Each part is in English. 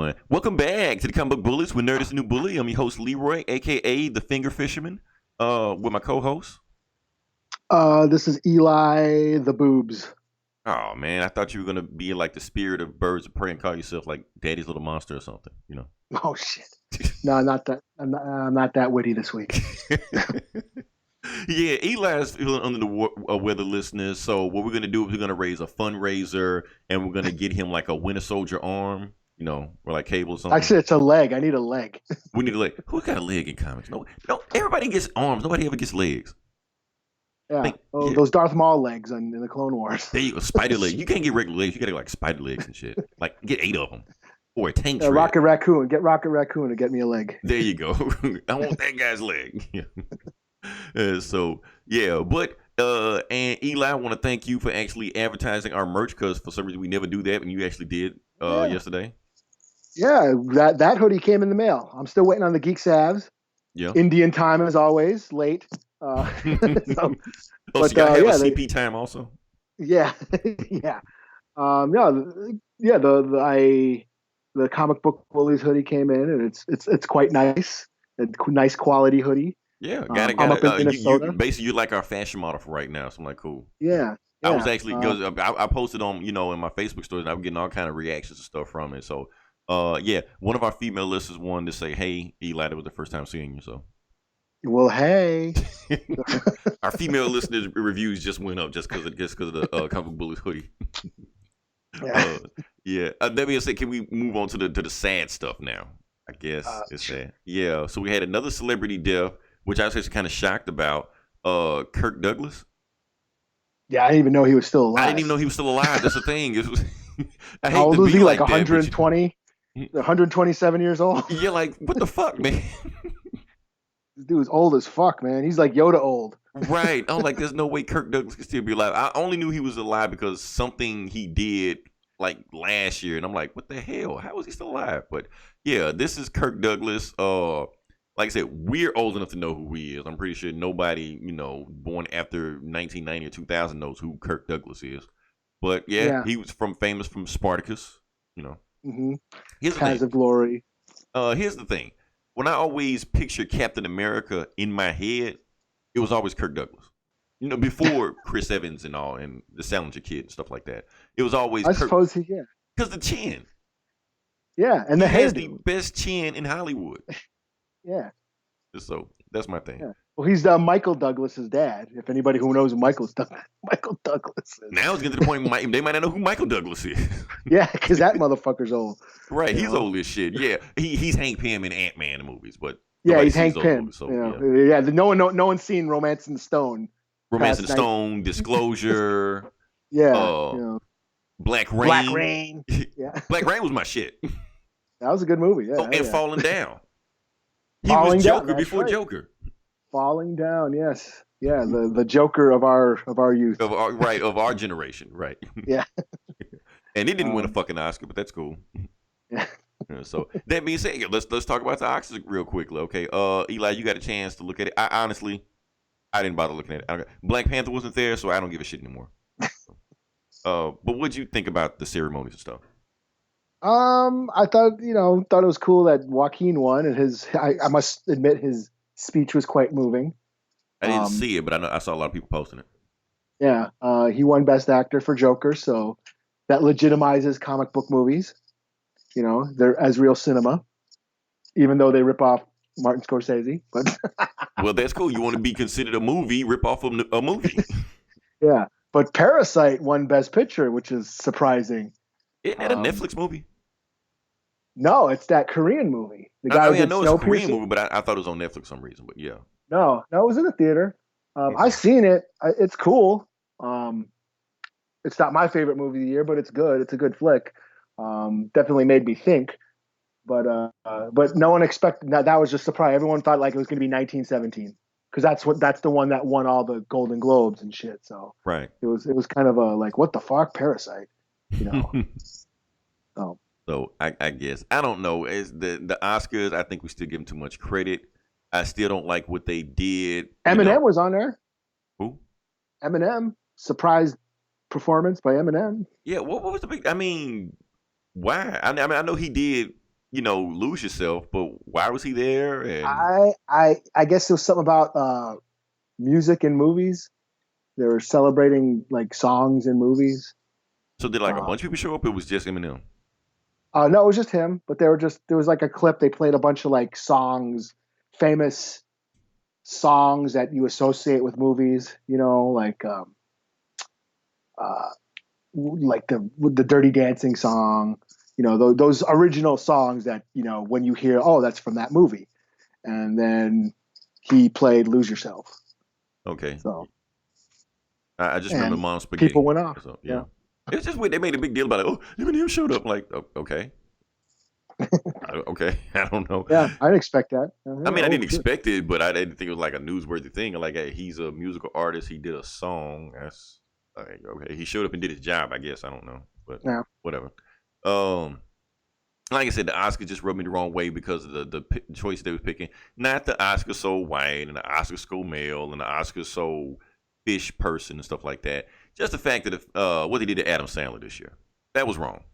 everyone. Welcome back to the Comic Book Bullies with Nerd is the New Bully. I'm your host, Leroy, a.k.a. The Finger Fisherman, with my co-host. This is Eli the Boobs. Oh, man, I thought you were going to be like the spirit of Birds of Prey and call yourself like Daddy's Little Monster or something, you know? Oh, shit. No, not that. I'm not that witty this week. Yeah, Eli's feeling under the weather, listeners. So what we're going to do is we're going to raise a fundraiser, and we're going to get him like a Winter Soldier arm, you know, or like cable or something. Actually, it's a leg. I need a leg. We need a leg. Who got a leg in comics? No, everybody gets arms. Nobody ever gets legs. Yeah, those Darth Maul legs in the Clone Wars. There you go, spider legs. You can't get regular legs. You got to get like spider legs and shit. Like get 8 of them. Or a tank tread. Rocket Raccoon. Get Rocket Raccoon to get me a leg. There you go. I want that guy's leg. But and Eli, I want to thank you for actually advertising our merch, because for some reason we never do that, and you actually did yesterday. Yeah, that hoodie came in the mail. I'm still waiting on the Geek Savs. Yeah. Indian time as always, late. So you gotta have a CP time also. Yeah, yeah. The Comic Book Bullies hoodie came in, and it's quite nice. A nice quality hoodie. Yeah, I'm up in Minnesota. Basically, you're like our fashion model for right now. So I'm like, cool. Yeah. I was actually I posted on in my Facebook stories, and I was getting all kind of reactions and stuff from it. So one of our female listeners wanted to say, "Hey, Eli, that was the first time seeing you." So. Well, hey. Our female listeners' reviews just went up just because of the Comic Bullies hoodie. That being said, can we move on to the sad stuff now? I guess it's sad. Yeah. So we had another celebrity death, which I was actually kind of shocked about. Kirk Douglas. Yeah, I didn't even know he was still alive. I didn't even know he was still alive. That's the thing. How old was he? Like 120? 127 years old? Yeah, like, what the fuck, man? This dude's old as fuck, man. He's like Yoda old. Right. I'm like, there's no way Kirk Douglas can still be alive. I only knew he was alive because something he did like last year, and I'm like, what the hell? How is he still alive? But yeah, this is Kirk Douglas. Like I said, we're old enough to know who he is. I'm pretty sure nobody, born after 1990 or 2000 knows who Kirk Douglas is. But yeah. He was famous from Spartacus, Mm-hmm. Here's the Paths of Glory. Here's the thing. When I always picture Captain America in my head, it was always Kirk Douglas. Before Chris Evans and all, and the Salinger Kid and stuff like that. It was always Kirk. Suppose he, yeah. Because the chin. Yeah, and the he has the best chin in Hollywood. Yeah. So that's my thing. Yeah. Well, he's Michael Douglas's dad. If anybody who knows who Michael Douglas is. Now it's getting to the point they might not know who Michael Douglas is. Yeah, because that motherfucker's old. Right, he's old as shit. Yeah, he's Hank Pym in Ant-Man movies, but he's Hank Pym. So, no one's seen Romance in the Stone. Romance in the Stone, Disclosure. Black Rain. Black Rain. Yeah. Black Rain was my shit. That was a good movie. Yeah. And Falling Down. He was Joker before Joker. Falling Down, yes. Yeah, the Joker of our youth. Of our generation, right. Yeah. And he didn't win a fucking Oscar, but that's cool. Yeah. So that being said, let's talk about the Oscars real quickly, okay? Eli, you got a chance to look at it. I didn't bother looking at it. Black Panther wasn't there, so I don't give a shit anymore. But what'd you think about the ceremonies and stuff? I thought it was cool that Joaquin won, and I must admit his speech was quite moving. I didn't see it, but I saw a lot of people posting it. Yeah, he won Best Actor for Joker, so that legitimizes comic book movies. They're as real cinema, even though they rip off Martin Scorsese. But well, that's cool. You want to be considered a movie, rip off a movie. Yeah, but Parasite won Best Picture, which is surprising. Isn't that a Netflix movie? No, it's that Korean movie. I know it's a Korean movie, but I thought it was on Netflix for some reason. But yeah. No, it was in the theater. I've seen it. It's cool. It's not my favorite movie of the year, but it's good. It's a good flick. Definitely made me think. But no one expected that. That was just a surprise. Everyone thought like it was going to be 1917 because that's the one that won all the Golden Globes and shit. So right. It was kind of a like, what the fuck, Parasite, So I guess I don't know. As the Oscars, I think we still give them too much credit. I still don't like what they did. Eminem was on there. Who? Eminem. Surprise performance by Eminem. Yeah. What was the big? I mean, why? I know he did Lose Yourself, but why was he there? And I guess it was something about music in movies. They were celebrating like songs in movies. so did like a bunch of people show up? It was just Eminem. No, it was just him. But there was like a clip. They played a bunch of like songs, famous songs that you associate with movies. Like the Dirty Dancing song. Those original songs that when you hear, oh, that's from that movie. And then he played "Lose Yourself." Okay. So I just remember Mom Spaghetti. People went off. So, yeah. It's just weird. They made a big deal about it. Oh, Eminem showed up. Like, okay. Okay. I don't know. Yeah, I didn't expect that. I mean, I didn't expect it, but I didn't think it was like a newsworthy thing. Like, hey, he's a musical artist. He did a song. That's okay. He showed up and did his job, I guess. I don't know. But whatever. Like I said, the Oscars just rubbed me the wrong way because of the choice they was picking. Not the Oscar so white and the Oscar so male and the Oscar so fish person and stuff like that. Just the fact that what they did to Adam Sandler this year, that was wrong.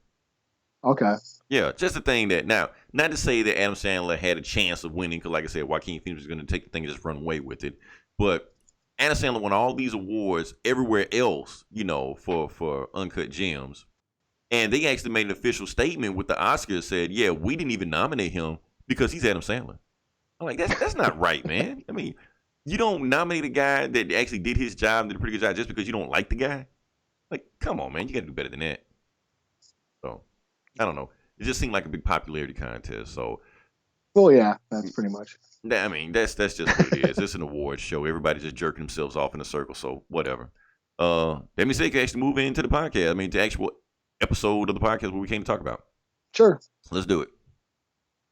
Okay. Yeah, just the thing that now, not to say that Adam Sandler had a chance of winning, because like I said, Joaquin Phoenix was going to take the thing and just run away with it. But Adam Sandler won all these awards everywhere else, for Uncut Gems. And they actually made an official statement with the Oscars, said, yeah, we didn't even nominate him because he's Adam Sandler. I'm like, that's not right, man. I mean, you don't nominate a guy that actually did his job and did a pretty good job just because you don't like the guy? Like, come on, man. You got to do better than that. So, I don't know. It just seemed like a big popularity contest. So, well, yeah, that's pretty much. I mean, that's just what it is. It's an award show. Everybody's just jerking themselves off in a circle. So, whatever. Let me say, can actually move into the podcast. I mean, the actual episode of the podcast where we came to talk about. Sure. Let's do it.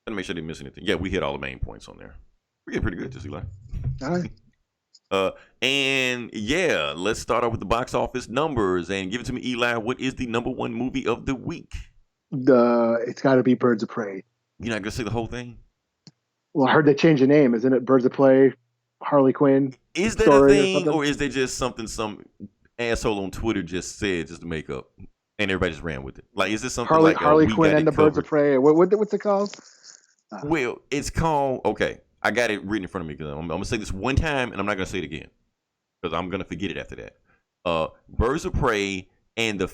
Let me make sure I didn't miss anything. Yeah, we hit all the main points on there. We're getting pretty good, just Eli. All right. And yeah, let's start off with the box office numbers and give it to me, Eli. What is the number one movie of the week? It's got to be Birds of Prey. You're not gonna say the whole thing? Well, I heard they changed the name. Isn't it Birds of Prey, Harley Quinn? Is that a thing, or is there just something some asshole on Twitter just said just to make up, and everybody just ran with it? Like, is this something like Harley Quinn and the Birds of Prey? What's it called? Well, it's called. Okay, I got it written in front of me because I'm gonna say this one time, and I'm not gonna say it again because I'm gonna forget it after that. Birds of Prey and the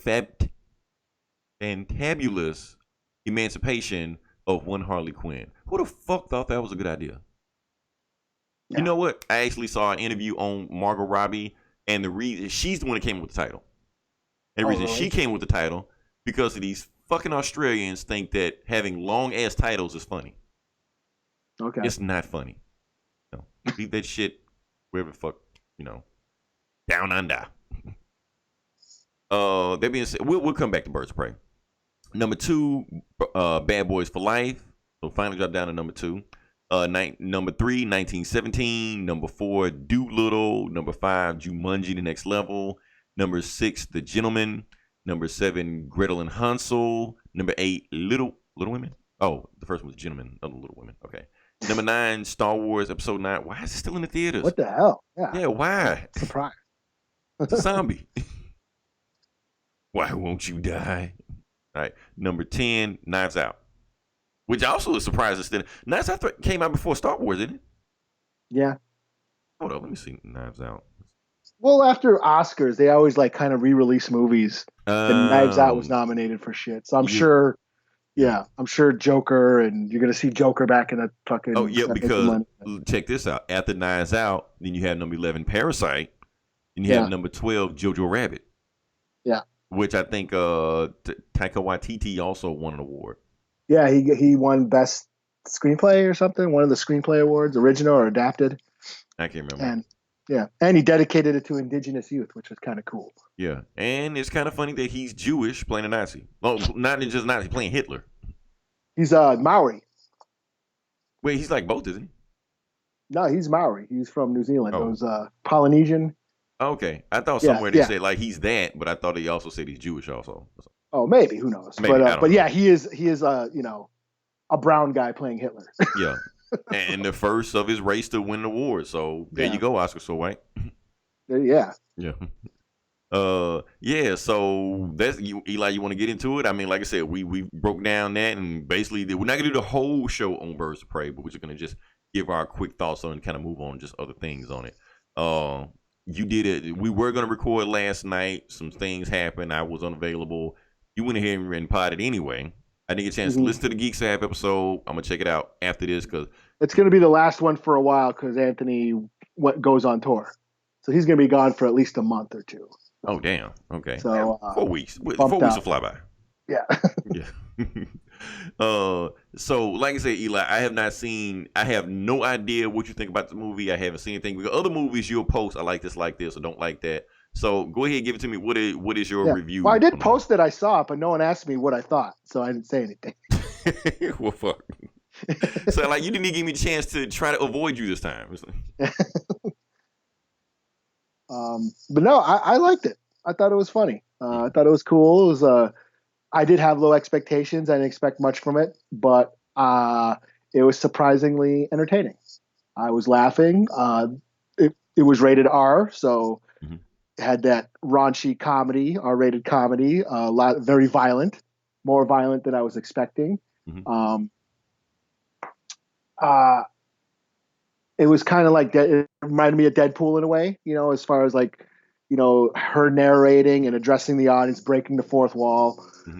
Fantabulous Emancipation of one Harley Quinn. Who the fuck thought that was a good idea? Yeah. You know what? I actually saw an interview on Margot Robbie, and the reason she's the one that came up with the title. And the reason she came up with the title because of these fucking Australians think that having long ass titles is funny. Okay, it's not funny. No, leave that shit wherever the fuck down under. That being said, we'll come back to Birds of Prey. Number 2, Bad Boys for Life. So finally dropped down to number 2. Number 3, 1917. Number 4, Doolittle. Number 5, Jumanji: The Next Level. Number 6, The Gentleman. Number 7, Gretel and Hansel. Number 8, Little Women. Oh, the first one was Gentleman, other Little Women. Okay. Number 9, Star Wars Episode 9. Why is it still in the theaters? What the hell? Yeah, why? Surprise. It's a zombie. Why won't you die? All right. Number 10, Knives Out. Which also is surprising. Knives Out came out before Star Wars, didn't it? Yeah. Hold on, let me see Knives Out. Well, after Oscars, they always like kind of re-release movies. And Knives Out was nominated for shit. So I'm sure, I'm sure Joker, and you're going to see Joker back in a fucking... Oh, yeah, because check this out. After Knives Out, then you have number 11, Parasite. And you have number 12, Jojo Rabbit. Yeah. Which I think Taika Waititi also won an award. Yeah, he won Best Screenplay or something. One of the Screenplay Awards, original or adapted. I can't remember. And he dedicated it to indigenous youth, which was kind of cool. Yeah, and it's kind of funny that he's Jewish playing a Nazi. Well, not just Nazi, playing Hitler. He's Maori. Wait, he's like both, isn't he? No, he's Maori. He's from New Zealand. Those Polynesian. Okay, I thought somewhere they said like he's that, but I thought he also said he's Jewish also. Oh, maybe, who knows? Maybe, but yeah, he is a brown guy playing Hitler. Yeah, and the first of his race to win an award. So there you go, Oscar so white. Yeah. Yeah. Yeah, so that's you, Eli. You want to get into it? I mean, like I said, we broke down that, and basically we're not gonna do the whole show on Birds of Prey, but we're just gonna just give our quick thoughts on it and kind of move on to just other things on it. Uh, you did it. We were gonna record last night. Some things happened. I was unavailable. You went ahead and potted anyway. I didn't get a chance to listen to the Geek Sab episode. I'm gonna check it out after this because it's going to be the last one for a while because Anthony goes on tour, so he's going to be gone for at least a month or two. oh damn, okay, So 4 weeks. 4 bumped weeks out. will fly by. Yeah. Yeah. So like I said, Eli, I have no idea what you think about the movie. I haven't seen anything. Because other movies you'll post, I like this, or don't like that. So go ahead, give it to me. What is your review? Well, I did post that I saw it, but no one asked me what I thought, so I didn't say anything. Well, fuck. So like you didn't even give me a chance to try to avoid you this time. But no, I liked it. I thought it was funny. I thought it was cool. It was I did have low expectations. I didn't expect much from it, but it was surprisingly entertaining. I was laughing. It was rated R, so it had that raunchy comedy, R-rated comedy, very violent, more violent than I was expecting. It was kind of like it reminded me of Deadpool in a way, as far as like, her narrating and addressing the audience, breaking the fourth wall. He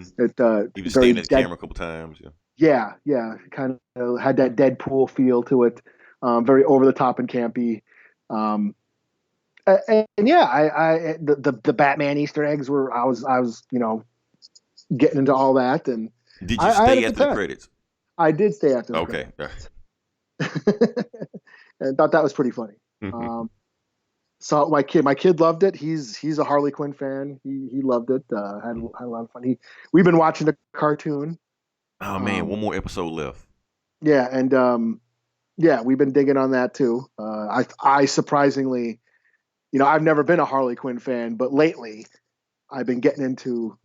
was staring at the camera a couple times. Yeah, kind of had that Deadpool feel to it. Very over the top and campy. And yeah, the Batman Easter eggs were I was getting into all that. And did you stay after the credits? I did stay after the credits. Okay. And thought that was pretty funny. So my kid loved it. He's a Harley Quinn fan. He loved it. Had a lot of fun. We've been watching the cartoon. Oh man, one more episode left. Yeah, and we've been digging on that too. I surprisingly, I've never been a Harley Quinn fan, but lately I've been getting into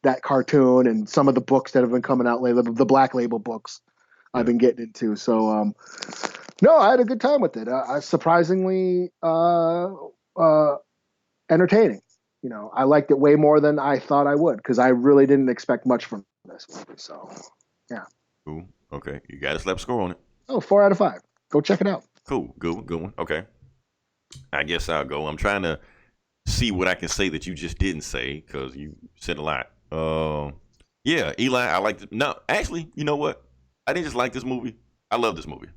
that cartoon and some of the books that have been coming out lately, the Black Label books. I've been getting into. So no, I had a good time with it. Surprisingly entertaining. I liked it way more than I thought I would because I really didn't expect much from this movie. So yeah. Cool. Okay, you got a slap score on it. Oh, 4 out of 5. Go check it out. Cool. Good one. Okay. I guess I'll go. I'm trying to see what I can say that you just didn't say because you said a lot. Yeah, Eli, I liked it. No, actually, you know what? I didn't just like this movie. I love this movie.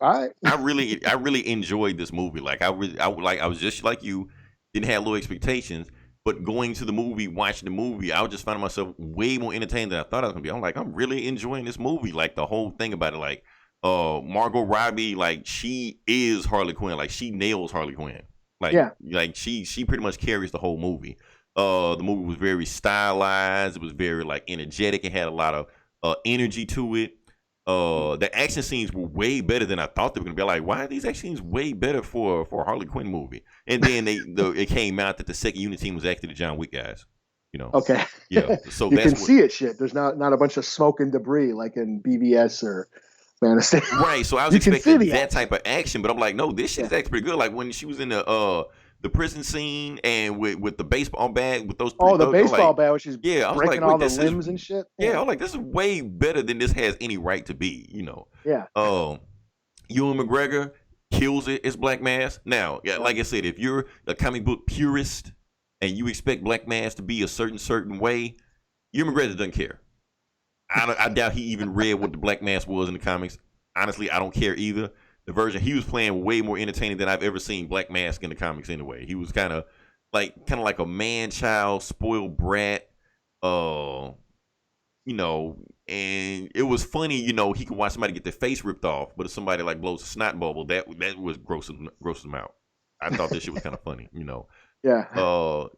All right. I really enjoyed this movie. Like I was just like you, didn't have low expectations, but going to the movie, watching the movie, I was just finding myself way more entertained than I thought I was gonna be. I'm like, I'm really enjoying this movie. Like the whole thing about it, like Margot Robbie, like she is Harley Quinn. Like she nails Harley Quinn. Like she pretty much carries the whole movie. The movie was very stylized. It was very like energetic. It had a lot of energy to it. The action scenes were way better than I thought they were gonna be. Like, why are these action scenes way better for a Harley Quinn movie? And then it came out that the second unit team was actually the John Wick guys. Okay. Yeah. So you can see it. Shit. There's not a bunch of smoke and debris like in BVS or Man of Steel. Right. So I was expecting that type of action, but I'm like, no, this shit's actually pretty good. Like when she was in the prison scene and with the baseball bat with those. The baseball bat, which is I was breaking like, all the limbs and shit. Yeah, I'm like, this is way better than this has any right to be. Yeah. Ewan McGregor kills it as Black Mass. Now, like I said, if you're a comic book purist and you expect Black Mass to be a certain way, Ewan McGregor doesn't care. I doubt he even read what the Black Mass was in the comics. Honestly, I don't care either. The version he was playing way more entertaining than I've ever seen Black Mask in the comics anyway. He was kind of like a man-child, spoiled brat, and it was funny, he could watch somebody get their face ripped off, but if somebody like blows a snot bubble, that was gross him out. I thought that shit was kind of funny, Yeah.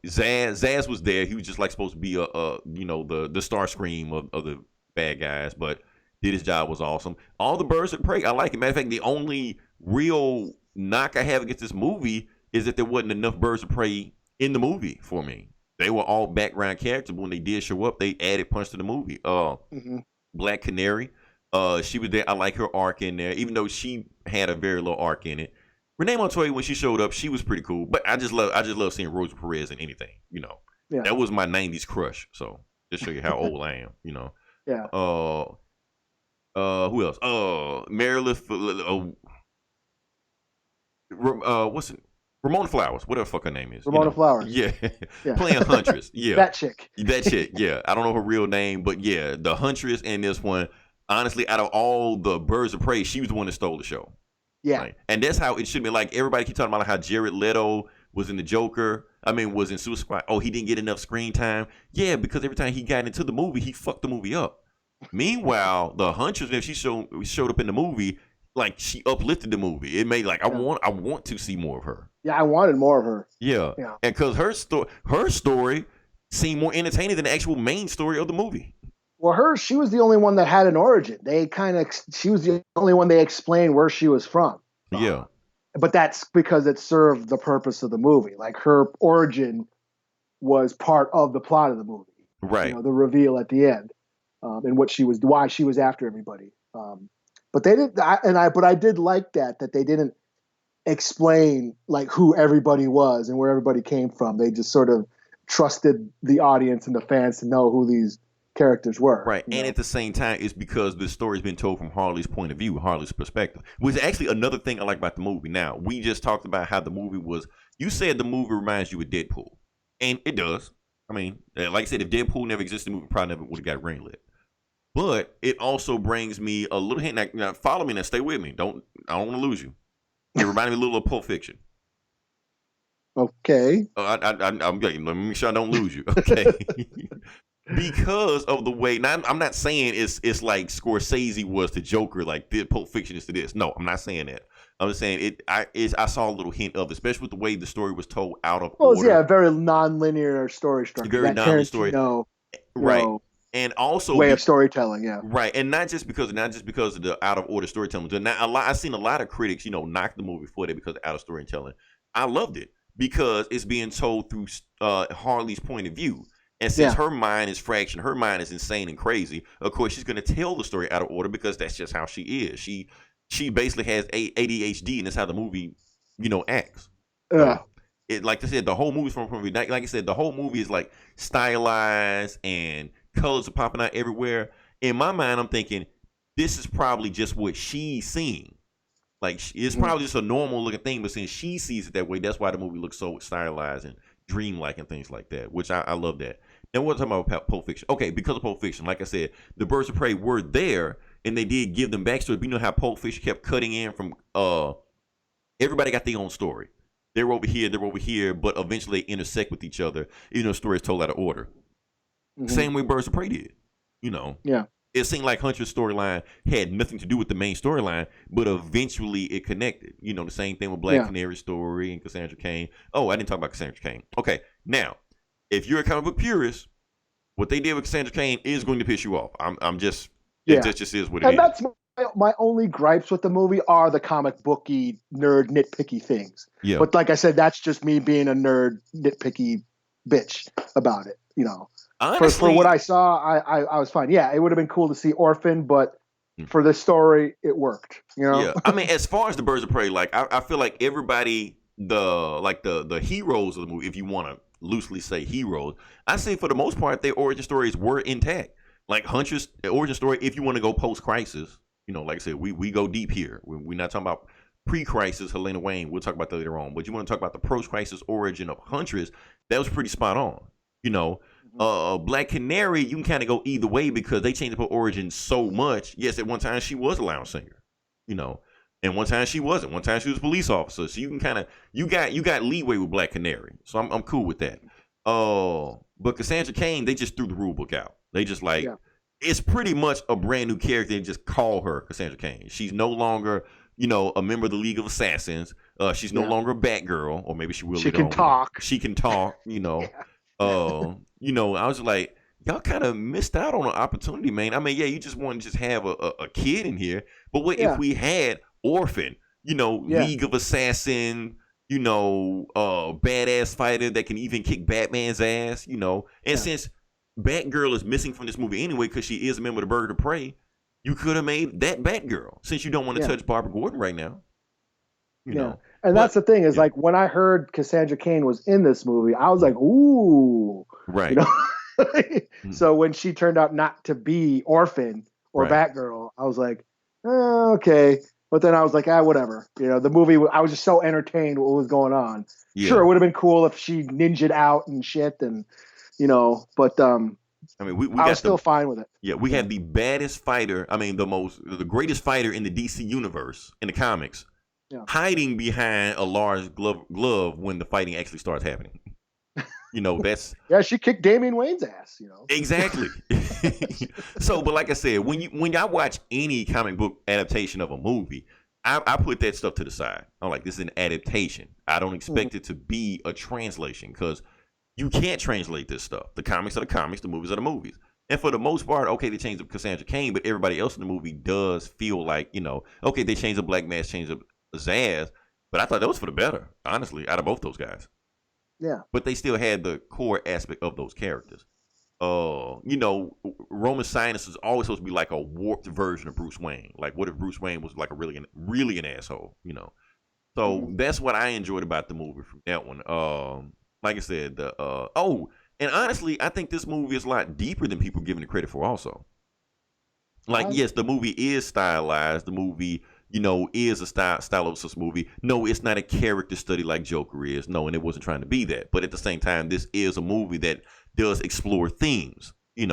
Zaz was there. He was just like supposed to be the Starscream of the bad guys, but did his job, was awesome. All the birds of prey, I like it. Matter of fact, the only real knock I have against this movie is that there wasn't enough birds of prey in the movie for me. They were all background characters, but when they did show up, they added punch to the movie. Black Canary, she was there. I like her arc in there, even though she had a very low arc in it. Renee Montoya, when she showed up, she was pretty cool. But I just love seeing Rosa Perez in anything. Yeah. That was my '90s crush. So just show you how old I am. Yeah. Who else? Meredith. What's it? Ramona Flowers. Whatever the fuck her name is. Ramona Flowers. Yeah. Playing Huntress. Yeah. That chick. Yeah. I don't know her real name, but yeah, the Huntress in this one. Honestly, out of all the Birds of Prey, she was the one that stole the show. Yeah. Right? And that's how it should be. Like, everybody keep talking about how Jared Leto was in the Joker. Was in Suicide Squad. Oh, he didn't get enough screen time. Yeah, because every time he got into the movie, he fucked the movie up. Meanwhile, the Huntress, if she showed up in the movie, like, she uplifted the movie. It made I want to see more of her. Yeah, I wanted more of her. Yeah. And because her story seemed more entertaining than the actual main story of the movie. Well, she was the only one that had an origin. She was the only one they explained where she was from. Yeah. But that's because it served the purpose of the movie. Like, her origin was part of the plot of the movie. Right. The reveal at the end, and why she was after everybody. But they didn't. I did like that they didn't explain like who everybody was and where everybody came from. They just sort of trusted the audience and the fans to know who these characters were. Right. And at the same time, it's because the story's been told from Harley's point of view, Harley's perspective, which is actually another thing I like about the movie. Now, we just talked about how the movie was. You said the movie reminds you of Deadpool, and it does. Like I said, if Deadpool never existed, the movie probably never would have got greenlit. But it also brings me a little hint. Now, follow me and stay with me. I don't want to lose you. It reminded me a little of Pulp Fiction. Okay. I'm let me make sure I don't lose you. Okay. Because of the way. Now, I'm not saying it's like Scorsese was to Joker, like Pulp Fiction is to this. No, I'm not saying that. I'm just saying I saw a little hint of it, especially with the way the story was told out of order. Well, yeah, a very non-linear story structure. Very non-linear story. Right. And also way of storytelling, yeah. Right. And not just because of the out of order storytelling. Now, I've seen a lot of critics, knock the movie for that because of out of storytelling. I loved it because it's being told through Harley's point of view. And since her mind is fractured, her mind is insane and crazy, of course, she's going to tell the story out of order because that's just how she is. She basically has ADHD, and that's how the movie, acts. Like I said, the whole movie's from like I said, the whole movie is like stylized and colors are popping out everywhere. In my mind, I'm thinking this is probably just what she's seeing. Like, it's probably just a normal looking thing, but since she sees it that way, that's why the movie looks so stylized and dreamlike and things like that, which I love that. And we're talking about Pulp Fiction. Okay, because of Pulp Fiction, like I said, the Birds of Prey were there, and they did give them backstory. But you know how Pulp Fiction kept cutting in from everybody got their own story. They're over here, but eventually they intersect with each other. The story is told out of order. Same way Birds of Prey did. Yeah. It seemed like Hunter's storyline had nothing to do with the main storyline, but eventually it connected. The same thing with Black Canary's story and Cassandra Cain. Oh, I didn't talk about Cassandra Cain. Okay, now, if you're a comic book purist, what they did with Cassandra Cain is going to piss you off. It just is what it is. And that's my only gripes with the movie are the comic booky, nerd, nitpicky things. Yeah. But like I said, that's just me being a nerd, nitpicky bitch about it, Honestly, for what I saw, I was fine. Yeah, it would have been cool to see Orphan, but for this story, it worked. Yeah. As far as the Birds of Prey, like I feel like everybody, the heroes of the movie, if you want to loosely say heroes, I say for the most part their origin stories were intact. Like Huntress' origin story, if you want to go post-crisis, like I said, we go deep here. We're not talking about pre-crisis Helena Wayne. We'll talk about that later on. But you want to talk about the post-crisis origin of Huntress, that was pretty spot on. Black Canary, you can kind of go either way because they changed her origin so much. Yes, at one time she was a lounge singer, and one time she wasn't. One time she was a police officer. So you can kind of you got leeway with Black Canary. So I'm cool with that. But Cassandra Cain, they just threw the rule book out. They just it's pretty much a brand new character and just call her Cassandra Cain. She's no longer a member of the League of Assassins. She's no longer a Batgirl, or maybe she will. She can talk. She can talk. I was like, y'all kind of missed out on an opportunity, man. You just want to just have a kid in here. But what if we had Orphan, League of Assassin, badass fighter that can even kick Batman's ass, And since Batgirl is missing from this movie anyway because she is a member of the Bird of Prey, you could have made that Batgirl since you don't want to touch Barbara Gordon right now. You know. And But that's the thing is yeah, like when I heard Cassandra Cain was in this movie, I was like, ooh, you right, know. mm, So when she turned out not to be Orphan or right. Batgirl, I was like, okay. But then I was like, whatever. You know, the movie, I was just so entertained what was going on. Sure, Yeah. it would have been cool if she ninja'd out and shit, and but I mean, we I was got the still fine with it. yeah, we Yeah, have the baddest fighter. I mean, the greatest fighter in the DC universe in the comics, yeah, hiding behind a large glove when the fighting actually starts happening. That's yeah. She kicked Damian Wayne's ass. exactly. So, but like I said, when I watch any comic book adaptation of a movie, I put that stuff to the side. I'm like, this is an adaptation. I don't Mhm. expect it to be a translation because you can't translate this stuff. The comics are the comics, the movies are the movies. And for the most part, okay, they changed up Cassandra Cain, but everybody else in the movie does feel like, okay, they changed up Black Mass, changed up Zaz, but I thought that was for the better, honestly, out of both those guys. Yeah. But they still had the core aspect of those characters. Roman Sinus is always supposed to be like a warped version of Bruce Wayne. Like, what if Bruce Wayne was like a really an asshole? So Mhm. that's what I enjoyed about the movie from that one. Like I said, and honestly, I think this movie is a lot deeper than people giving it credit for. Also, like, I, yes, the movie is stylized. The movie, is a stylistic movie. No, it's not a character study like Joker is. No, and it wasn't trying to be that. But at the same time, this is a movie that does explore themes. It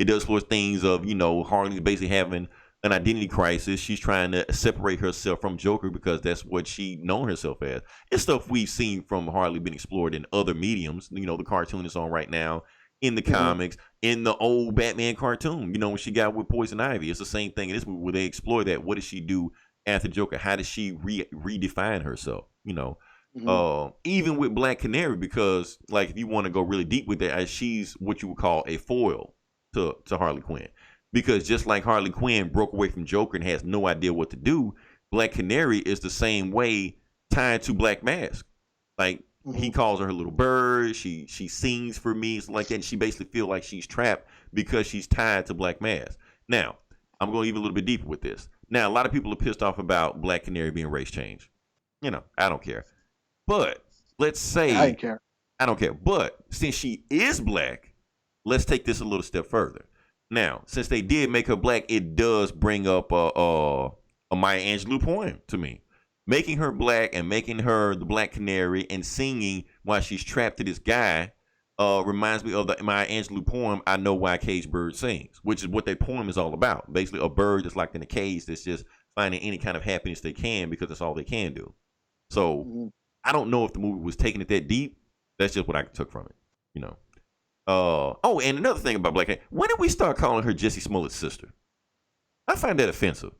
does explore things of, Harley basically having an identity crisis. She's trying to separate herself from Joker because that's what she known herself as. It's stuff we've seen from Harley being explored in other mediums. The cartoon is on right now, in the mhm. comics, in the old Batman cartoon. When she got with Poison Ivy, it's the same thing in this movie where they explore that. What does she do after Joker? How does she redefine herself? Mhm. Even with Black Canary, because like if you want to go really deep with that, she's what you would call a foil to Harley Quinn. Because just like Harley Quinn broke away from Joker and has no idea what to do, Black Canary is the same way tied to Black Mask. Like, he Mhm. calls her little bird. She sings for me, something like that. And she basically feel like she's trapped because she's tied to Black Mask. Now, I'm going to even a little bit deeper with this. Now, a lot of people are pissed off about Black Canary being race changed. I don't care. But let's I didn't say care. I don't care. But since she is black, let's take this a little step further. Now, since they did make her black, it does bring up a Maya Angelou poem to me. Making her black and making her the Black Canary and singing while she's trapped to this guy reminds me of the Maya Angelou poem, I Know Why a Caged Bird Sings, which is what that poem is all about. Basically, a bird that's locked in a cage that's just finding any kind of happiness they can because that's all they can do. So Mhm. I don't know if the movie was taking it that deep. That's just what I took from it. You know. And another thing about Black Cat, when did we start calling her Jesse Smollett's sister? I find that offensive.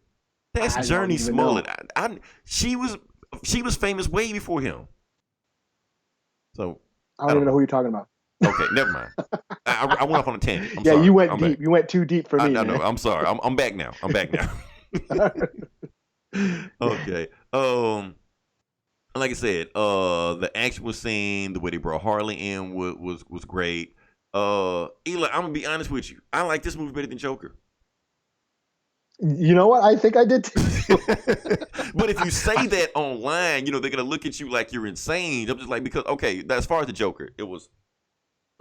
That's I don't Journey even know. Smollett. She was famous way before him. So I I don't don't even know know. who you're talking about. Okay, never mind. I went off on a tangent. I'm Yeah, you sorry. went I'm back. deep. You went too deep for me, I know. man. I'm sorry. I'm back now. I'm back now. Okay. Like I said, the action was scene, the way they brought Harley in was great. Eli, I'm gonna be honest with you. I like this movie better than Joker. You know what? I think I did too. But if you say that online, they're gonna look at you like you're insane. I'm just like, because okay, as far as the Joker, it was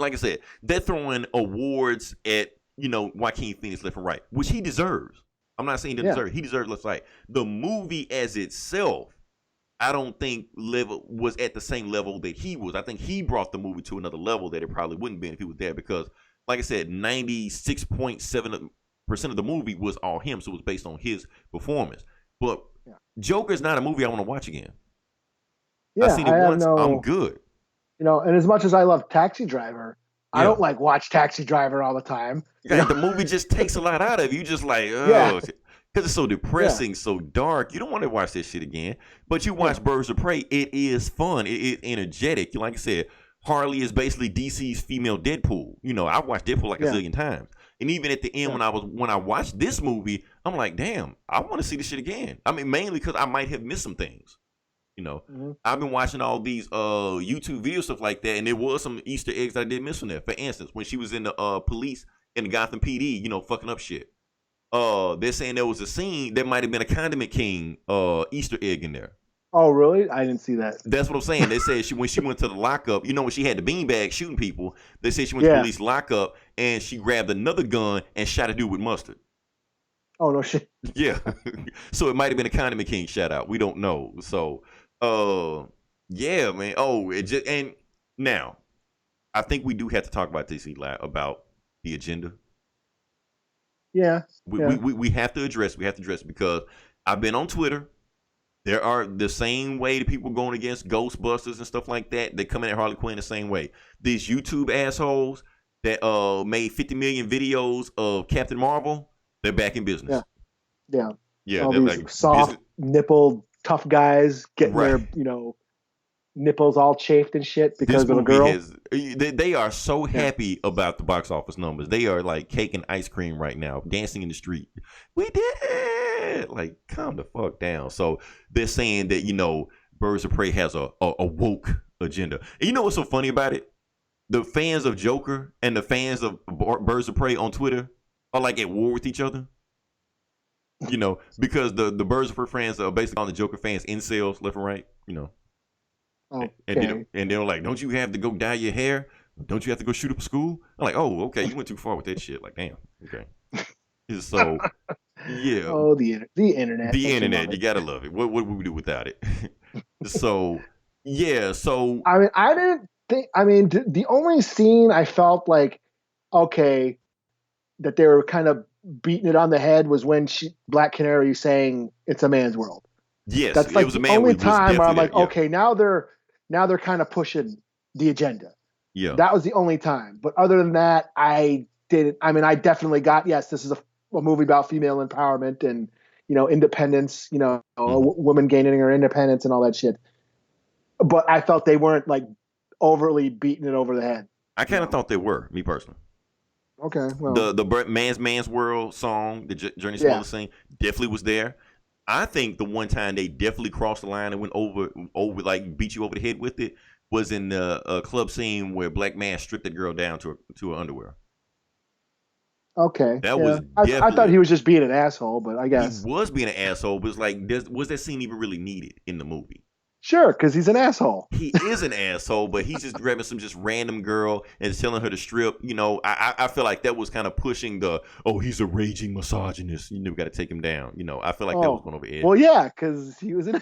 like I said, they're throwing awards at Joaquin Phoenix left and right, which he deserves. I'm not saying he doesn't Yeah. deserve it. He deserves left and right. The movie as itself, I don't think level was at the same level that he was. I think he brought the movie to another level that it probably wouldn't be if he was there because, like I said, 96.7% of the movie was all him, so it was based on his performance. But Yeah. Joker is not a movie I want to watch again. I Yeah. seen I it have once. I'm no, good. and as much as I love Taxi Driver, I Yeah. don't like watch Taxi Driver all the time. Like, the movie just takes a lot out of you. Just like, Yeah. oh, because it's so Yeah. depressing, so dark. You don't want to watch this shit again. But you Yeah. watch Birds of Prey, it is fun. It is energetic. Like I said, Harley is basically DC's female Deadpool. I've watched Deadpool like a Yeah. zillion times. And even at the end, Yeah. when I watched this movie, I'm like, damn, I want to see this shit again. I mean, mainly because I might have missed some things. Mhm. I've been watching all these YouTube videos, stuff like that, and there was some Easter eggs I did miss from there. For instance, when she was in the police in the Gotham PD, fucking up shit. They're saying there was a scene that might have been a Condiment King Easter egg in there. Oh, really? I didn't see that. That's what I'm saying. They said when she went to the lockup, when she had the beanbag shooting people, they said she went to Yeah. police lockup and she grabbed another gun and shot a dude with mustard. Oh, no shit. Yeah. So it might have been a Condiment King shout out. We don't know. So, yeah, man. Oh, and now I think we do have to talk about this, Eli, about the agenda. Yeah. We have to address. We have to address it because I've been on Twitter. There are the same way the people going against Ghostbusters and stuff like that. They come in at Harley Quinn the same way. These YouTube assholes that made 50 million videos of Captain Marvel, they're back in business. Yeah. All these soft nipple tough guys getting their nipples all chafed and shit because of a girl. They are so happy about the box office numbers. They are like cake and ice cream right now, dancing in the street. We did it! Like, calm the fuck down. So they're saying that Birds of Prey has a woke agenda. And you know what's so funny about it? The fans of Joker and the fans of Birds of Prey on Twitter are like at war with each other. Because the Birds of Prey fans are basically on the Joker fans incels left and right. Okay. And they're like, don't you have to go dye your hair? Don't you have to go shoot up a school? I'm like, oh, okay, you went too far with that shit. Like, damn, okay. So, yeah. Oh, the internet. The internet, you gotta love it. What would we do without it? So, yeah. So, I mean, I didn't think. I mean, the only scene I felt like, okay, that they were kind of beating it on the head was when Black Canary saying "It's a man's world." Yes, that's like it was the a man only time where I'm like, yeah. Okay, now they're kind of pushing the agenda. Yeah, that was the only time. But other than that, I didn't. I mean, I definitely got this is a movie about female empowerment and independence. A woman gaining her independence and all that shit. But I felt they weren't like overly beating it over the head. I kind of thought they were, me personally. Okay, well, the man's world song, the Journey Smollett sing, definitely was there. I think the one time they definitely crossed the line and went over like beat you over the head with it was in the club scene where Black Man stripped that girl down to her underwear. Okay, that was. I thought he was just being an asshole, but I guess he was being an asshole. But it's like, was that scene even really needed in the movie? Sure, because he's an asshole. He is an asshole, but he's just grabbing some just random girl and telling her to strip. I feel like that was kind of pushing he's a raging misogynist. We got to take him down. I feel like that was going over the edge. Well, yeah, because he was an.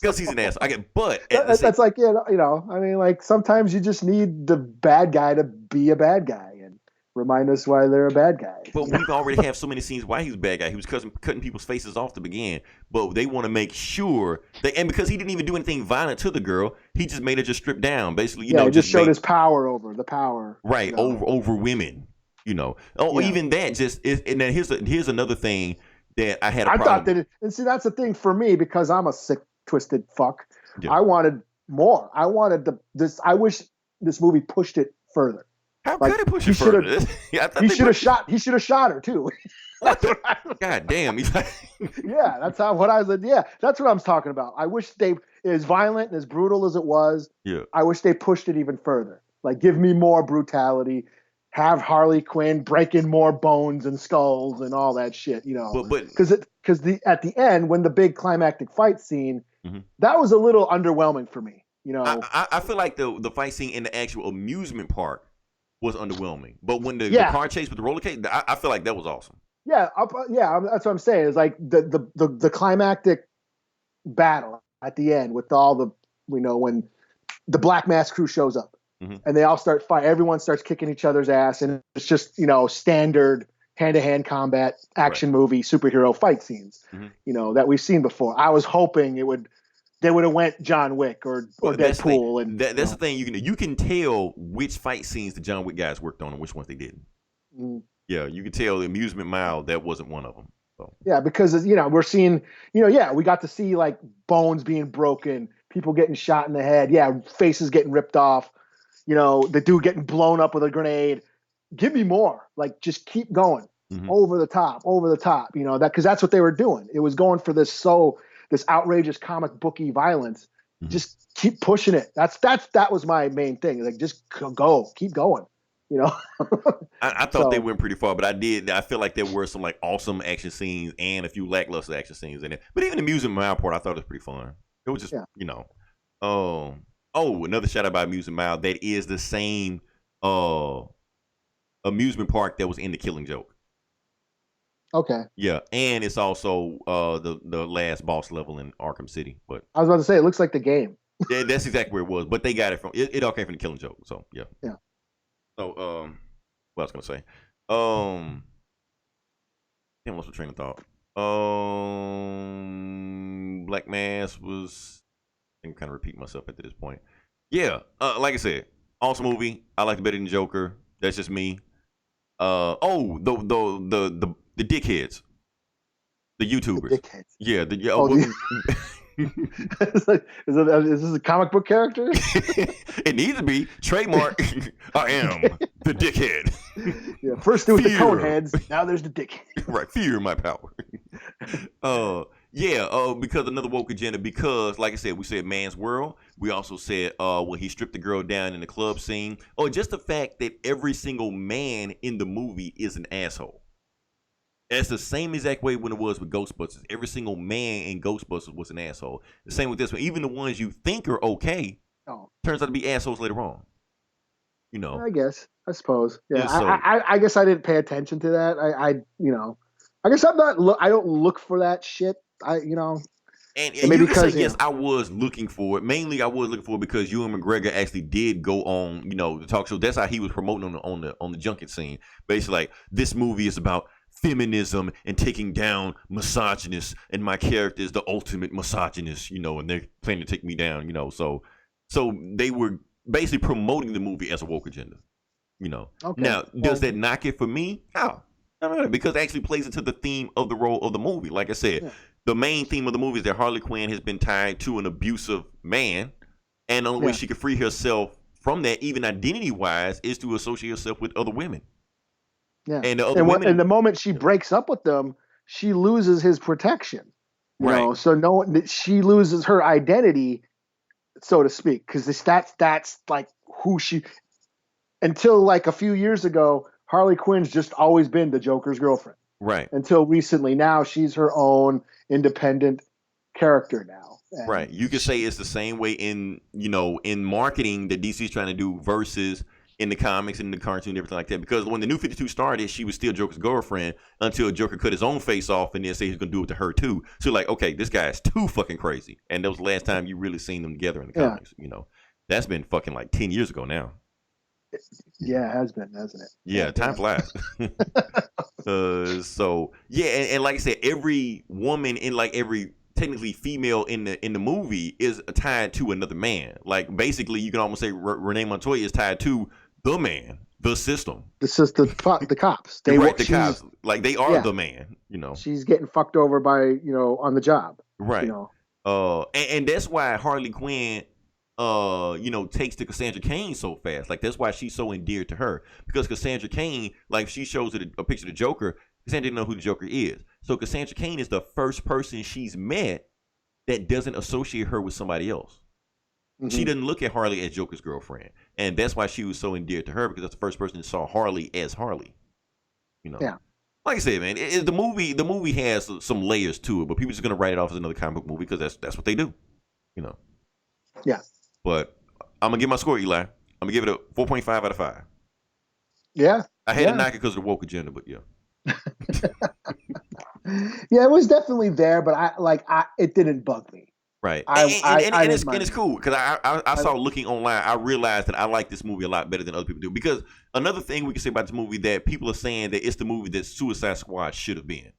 Because he's an asshole. But that's like I mean, like sometimes you just need the bad guy to be a bad guy and remind us why they're a bad guy. But we've already have so many scenes why he was a bad guy. He was cutting people's faces off to begin. But they want to make sure and because he didn't even do anything violent to the girl, he just made her just strip down. Basically, he just showed his power over the power. Right, over women. Even that and then here's another thing that I had a problem. I thought and see that's the thing for me because I'm a sick, twisted fuck. Yeah. I wanted more. I wanted this. I wish this movie pushed it further. How could it push it further? He should have shot. He should have shot her too. God damn! Yeah, that's what I was. Yeah, that's what I'm talking about. I wish as violent and as brutal as it was. Yeah. I wish they pushed it even further. Like, give me more brutality. Have Harley Quinn breaking more bones and skulls and all that shit. But because at the end when the big climactic fight scene, that was a little underwhelming for me. I feel like the fight scene in the actual amusement park was underwhelming, but when the car chase with the roller coaster, I feel like that was awesome. Yeah, that's what I'm saying. It's like the climactic battle at the end with all the when the Black Mask crew shows up and they all start fighting. Everyone starts kicking each other's ass, and it's just standard hand-to-hand combat action movie superhero fight scenes. That we've seen before. I was hoping they would have went John Wick or Deadpool, and that's the thing. You can tell which fight scenes the John Wick guys worked on and which ones they didn't. Yeah, you can tell the Amusement Mile that wasn't one of them. So. Yeah, because we're seeing we got to see like bones being broken, people getting shot in the head, faces getting ripped off, the dude getting blown up with a grenade. Give me more, like just keep going over the top, that because that's what they were doing. It was going for this outrageous comic booky violence. Just keep pushing it. That was my main thing. Like just keep going. I thought they went pretty far, but I feel like there were some like awesome action scenes and a few lackluster action scenes in it. But even the Amusement Mile part, I thought was pretty fun. It was just, Yeah. Another shout out by Amusement Mile. That is the same amusement park that was in The Killing Joke. Okay. Yeah, and it's also the last boss level in Arkham City. But I was about to say, it looks like the game. yeah, that's exactly where it was. But they got it from it all came from The Killing Joke. So yeah. Yeah. So what I was gonna say. Damn, lost my train of thought. Black Mass was. I can kind of repeat myself at this point. Yeah, like I said, awesome movie. I like it better than Joker. That's just me. The dickheads, the YouTubers. The dickheads. Yeah, Is this a comic book character? It needs to be trademark. I am the dickhead. Yeah, first there was the coneheads, now there's the dickhead. Right, fear my power. Because another woke agenda. Because, like I said, we said man's world. We also said when he stripped the girl down in the club scene. Oh, just the fact that every single man in the movie is an asshole. That's the same exact way when it was with Ghostbusters. Every single man in Ghostbusters was an asshole. The same with this one. Even the ones you think are okay, turns out to be assholes later on. You know. I suppose. Yeah. I guess I didn't pay attention to that. I guess I'm not. I don't look for that shit. And maybe you can say, yes, I was looking for it. Mainly, I was looking for it because Ewan McGregor actually did go on, the talk show. That's how he was promoting on the junket scene. Basically, like, this movie is about feminism and taking down misogynists, and my character is the ultimate misogynist, and they're planning to take me down, so they were basically promoting the movie as a woke agenda, Okay. Now, does that knock it for me? No, because it actually plays into the theme of the role of the movie. Like I said, the main theme of the movie is that Harley Quinn has been tied to an abusive man, and the only way she could free herself from that, even identity-wise, is to associate herself with other women. Yeah, and the moment she breaks up with them, she loses his protection. Right. So she loses her identity, so to speak, because that's like who she. Until like a few years ago, Harley Quinn's just always been the Joker's girlfriend. Right. Until recently, now she's her own independent character now. And right. You could say it's the same way in marketing that DC's trying to do versus in the comics and in the cartoon and everything like that. Because when the New 52 started, she was still Joker's girlfriend until Joker cut his own face off and then say he's going to do it to her too. So like, okay, this guy is too fucking crazy. And that was the last time you really seen them together in the comics. That's been fucking like 10 years ago now. Yeah, it has been, hasn't it? Yeah, time flies. And like I said, every woman in like every technically female in the movie is tied to another man. Like basically, you can almost say Renee Montoya is tied to the man, the system. The system, the cops. The cops. Like they are the man. She's getting fucked over by on the job. Right. And that's why Harley Quinn takes to Cassandra Cain so fast. Like that's why she's so endeared to her, because Cassandra Cain, like she shows her a picture of the Joker. Cassandra didn't know who the Joker is, so Cassandra Cain is the first person she's met that doesn't associate her with somebody else. Mm-hmm. She doesn't look at Harley as Joker's girlfriend, and that's why she was so endeared to her, because that's the first person that saw Harley as Harley. Yeah. Like I said, man, the movie has some layers to it, but people are just gonna write it off as another comic book movie because that's what they do. Yeah. But I'm gonna give my score, Eli. I'm gonna give it a 4.5 out of 5. Yeah. I had to knock it because of the woke agenda, but yeah. Yeah, it was definitely there, but it didn't bug me. Right. And it's cool because I saw looking online, I realized that I like this movie a lot better than other people do. Because another thing we can say about this movie, that people are saying that it's the movie that Suicide Squad should have been.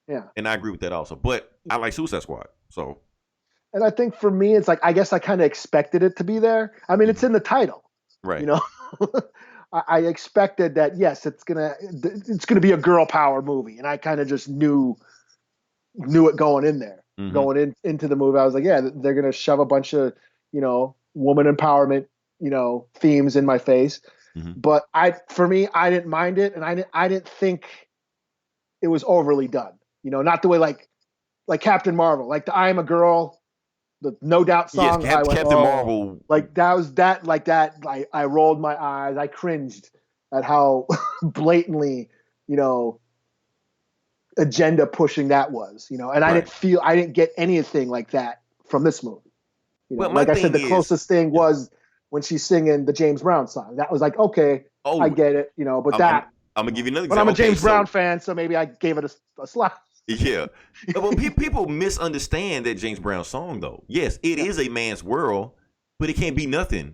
Yeah. And I agree with that also. But I like Suicide Squad, so. And I think for me, it's like, I guess I kind of expected it to be there. I mean, it's in the title. Right. I expected that, yes, it's gonna be a girl power movie, and I kind of just knew it going in there, into the movie. I was like, yeah, they're gonna shove a bunch of woman empowerment themes in my face. Mm-hmm. But for me, I didn't mind it, and I didn't think it was overly done. Not the way like Captain Marvel, like the I Am a Girl, the No Doubt song. Yes, Captain Marvel. Like that was that. Like that. I rolled my eyes. I cringed at how blatantly, agenda pushing that was. And I didn't get anything like that from this movie. Well, my like I said, thing the is, closest thing was when she's singing the James Brown song. That was like, okay, I get it, but I'm gonna give you another but I'm example. a James Brown fan, so maybe I gave it a slap. Yeah. Well, people misunderstand that James Brown song, though. Yes, it is a man's world, but it can't be nothing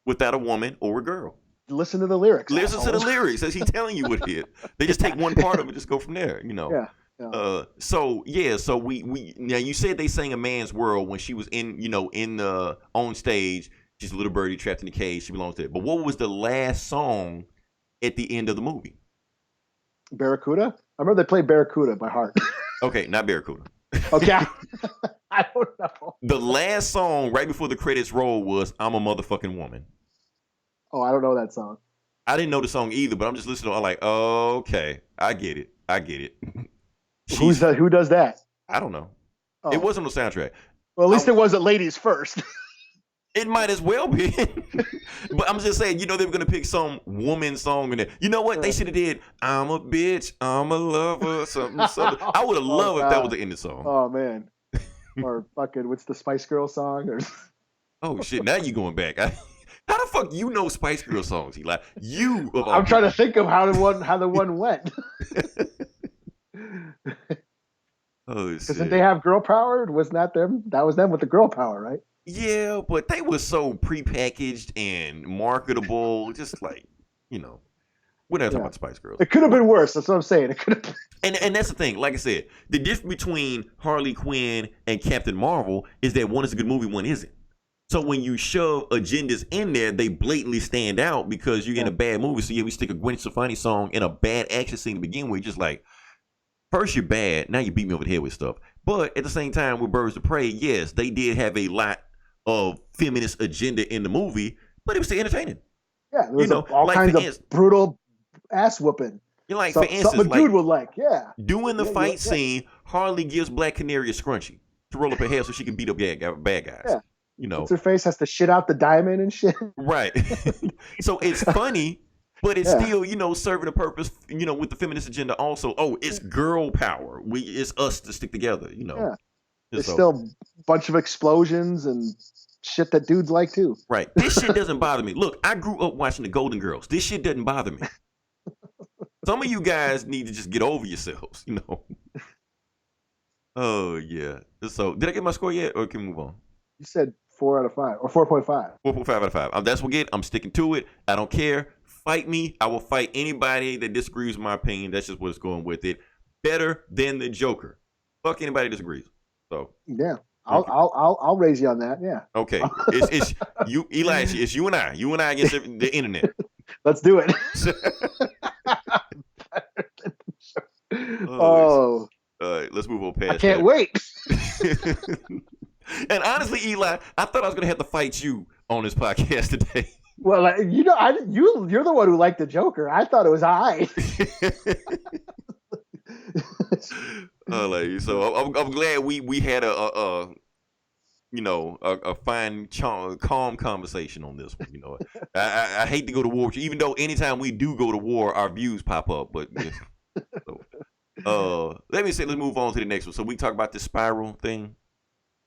without a woman or a girl. Listen to the lyrics. Listen to the lyrics. As he's telling you what it is. They just take one part of it, just go from there. Yeah. So we now you said they sang a man's world when she was in the on stage. She's a little birdie trapped in the cage. She belongs to it. But what was the last song at the end of the movie? Barracuda? I remember they played Barracuda by heart. Okay, not Barracuda. Okay. I don't know. The last song right before the credits roll was I'm a Motherfucking Woman. Oh, I don't know that song. I didn't know the song either, but I'm just listening to it. I'm like, oh, okay. I get it. Who does that? I don't know. Oh. It wasn't on the soundtrack. Well, at least it wasn't Ladies First. It might as well be. But I'm just saying, they were going to pick some woman song in there. You know what? They should have did, I'm a bitch, I'm a lover, something. I would have loved if that was the end of the song. Oh, man. Or fucking, what's the Spice Girl song? Or... Oh, shit. Now you going back. How the fuck you know Spice Girl songs, Eli? I'm trying to think of how the one went. Oh, shit. Because did they have girl power? Wasn't that them? That was them with the girl power, right? Yeah, but they were so prepackaged and marketable, just like, we're not talking about Spice Girls. It could have been worse. That's what I'm saying. It could have. And that's the thing. Like I said, the difference between Harley Quinn and Captain Marvel is that one is a good movie, one isn't. So when you shove agendas in there, they blatantly stand out because you're in a bad movie. So we stick a Gwen Stefani song in a bad action scene to begin with. Just like, first you're bad, now you beat me over the head with stuff. But at the same time, with Birds of Prey, yes, they did have a lot of feminist agenda in the movie, but it was still entertaining. Yeah, there was all kinds of brutal ass whooping. For instance, something a dude would like, doing the fight scene, Harley gives Black Canary a scrunchie to roll up her hair so she can beat up bad guys. Yeah. What's her face has to shit out the diamond and shit. Right. So it's funny, but it's still, serving a purpose, with the feminist agenda also. Oh, it's girl power. It's us to stick together, Yeah. There's still a bunch of explosions and shit that dudes like too. Right. This shit doesn't bother me. Look, I grew up watching the Golden Girls. This shit doesn't bother me. Some of you guys need to just get over yourselves, Oh, yeah. So, did I get my score yet, or can we move on? You said 4 out of 5, or 4.5. 4.5 out of 5. That's what I get. I'm sticking to it. I don't care. Fight me. I will fight anybody that disagrees with my opinion. That's just what's going with it. Better than the Joker. Fuck anybody that disagrees. So yeah, I'll raise you on that. Yeah. Okay. It's you, Eli. It's you and I. You and I against the internet. Let's do it. All right, let's move on past. I can't wait. And honestly, Eli, I thought I was gonna have to fight you on this podcast today. Well, you're the one who liked the Joker. I thought it was I. So I'm glad we had a fine, calm conversation on this one. I hate to go to war with you, even though anytime we do go to war, our views pop up. But let's move on to the next one. So we talk about this spiral thing.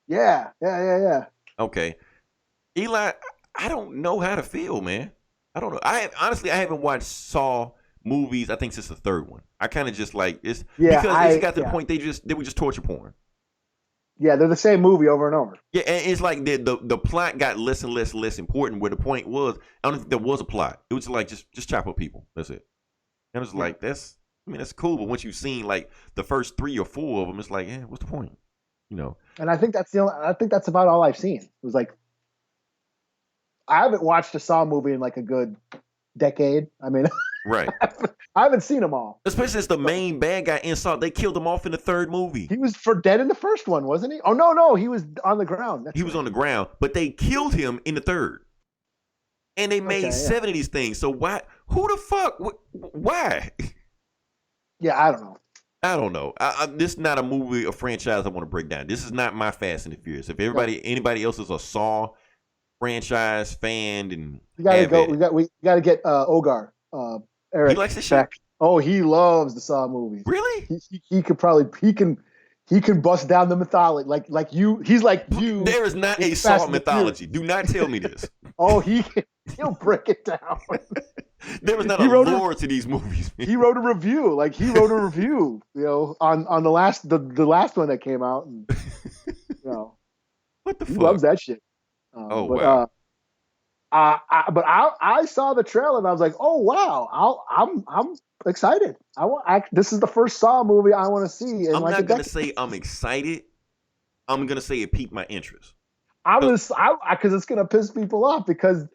Yeah. Okay, Eli, I don't know how to feel, man. I don't know. I haven't watched Saw movies, I think, since the third one. I kind of just like it's because it's got to the point they were just torture porn. Yeah, they're the same movie over and over. Yeah, and it's like the plot got less and less important. Where the point was, I don't think there was a plot. It was like just chop up people. That's it. And it's like that's cool. But once you've seen like the first 3 or 4 of them, it's like, what's the point? And I think that's about all I've seen. It was like I haven't watched a Saw movie in like a good decade. I mean, right. I haven't seen them all. Especially as the main bad guy in Saw, they killed him off in the third movie. He was for dead in the first one, wasn't he? Oh no, he was on the ground. He was on the ground, but they killed him in the third. And they made 7 of these things. So why? Who the fuck? Why? Yeah, I don't know. This is not a movie, a franchise I want to break down. This is not my Fast and the Furious. If anybody else is a Saw franchise fan, and we gotta get Ogar. Eric. He likes the shit. Oh, he loves the Saw movies. Really? He can He can bust down the mythology like you. He's like you. There is not a Fast Saw and the mythology. Do not tell me this. Oh, he'll break it down. There is not He a wrote lore to these movies. He wrote a review. Like he wrote a review, on the last one that came out. And, what the he fuck? loves that shit. Wow. But I saw the trailer and I was like, oh wow, I'm excited. This is the first Saw movie I want to see. I'm not gonna say I'm excited. I'm gonna say it piqued my interest. Because it's gonna piss people off because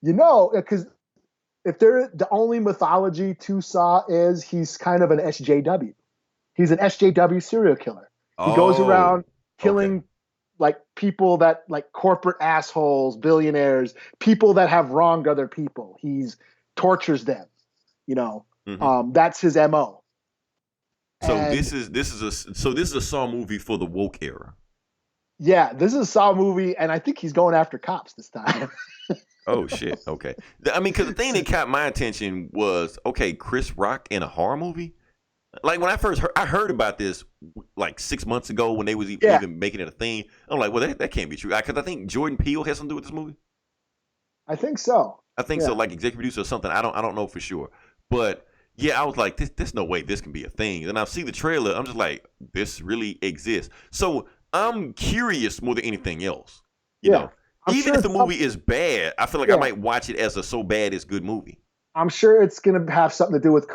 if the only mythology to Saw is he's kind of an SJW. He's an SJW serial killer. He goes around killing like people that like corporate assholes, billionaires, people that have wronged other people. He's tortures them. That's his MO. So this is a Saw movie for the woke era. Yeah, this is a Saw movie, and I think he's going after cops this time. Oh shit! Okay, I mean, because the thing that caught my attention was Chris Rock in a horror movie. Like when I first heard about this like 6 months ago when they was even making it a thing. I'm like, well, that can't be true because I think Jordan Peele has something to do with this movie. I think so. So, like executive producer or something. I don't know for sure, but yeah, I was like, there's no way this can be a thing. And I see the trailer, I'm just like, this really exists. So I'm curious more than anything else. You know. Even if the movie is bad, I feel like I might watch it as a so bad it's good movie. I'm sure it's going to have something to do with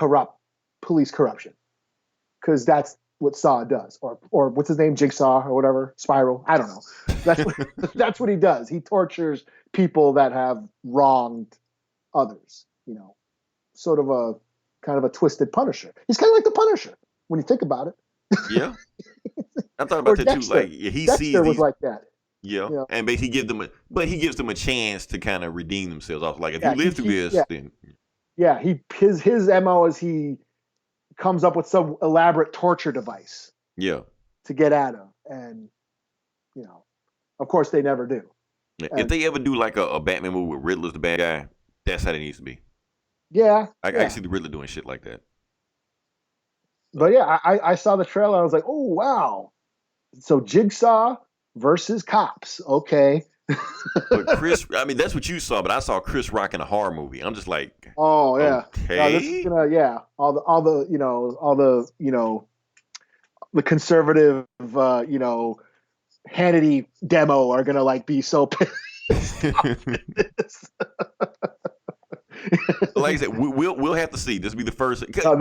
police corruption, because that's what Saw does, or what's his name, Jigsaw or whatever, Spiral. I don't know. That's what he does. He tortures people that have wronged others. Sort of a kind of a twisted Punisher. He's kind of like the Punisher when you think about it. Yeah, I thought about that too. Like he Dexter sees these, was like that. Yeah, and basically he gives them a chance to kind of redeem themselves. I was like, if you live through this, then his MO is he comes up with some elaborate torture device. Yeah, to get at him, and of course they never do. If they ever do like a Batman movie with Riddler's the bad guy, that's how it needs to be. Yeah, I can see the Riddler doing shit like that. But yeah, I saw the trailer. I was like, oh wow, so Jigsaw versus cops. Okay. But that's what you saw, but I saw Chris Rock in a horror movie. I'm just like, oh yeah, okay. No, this is gonna, all the conservative Hannity demo are gonna like be so pissed. Like I said, we'll have to see. This will be the first. I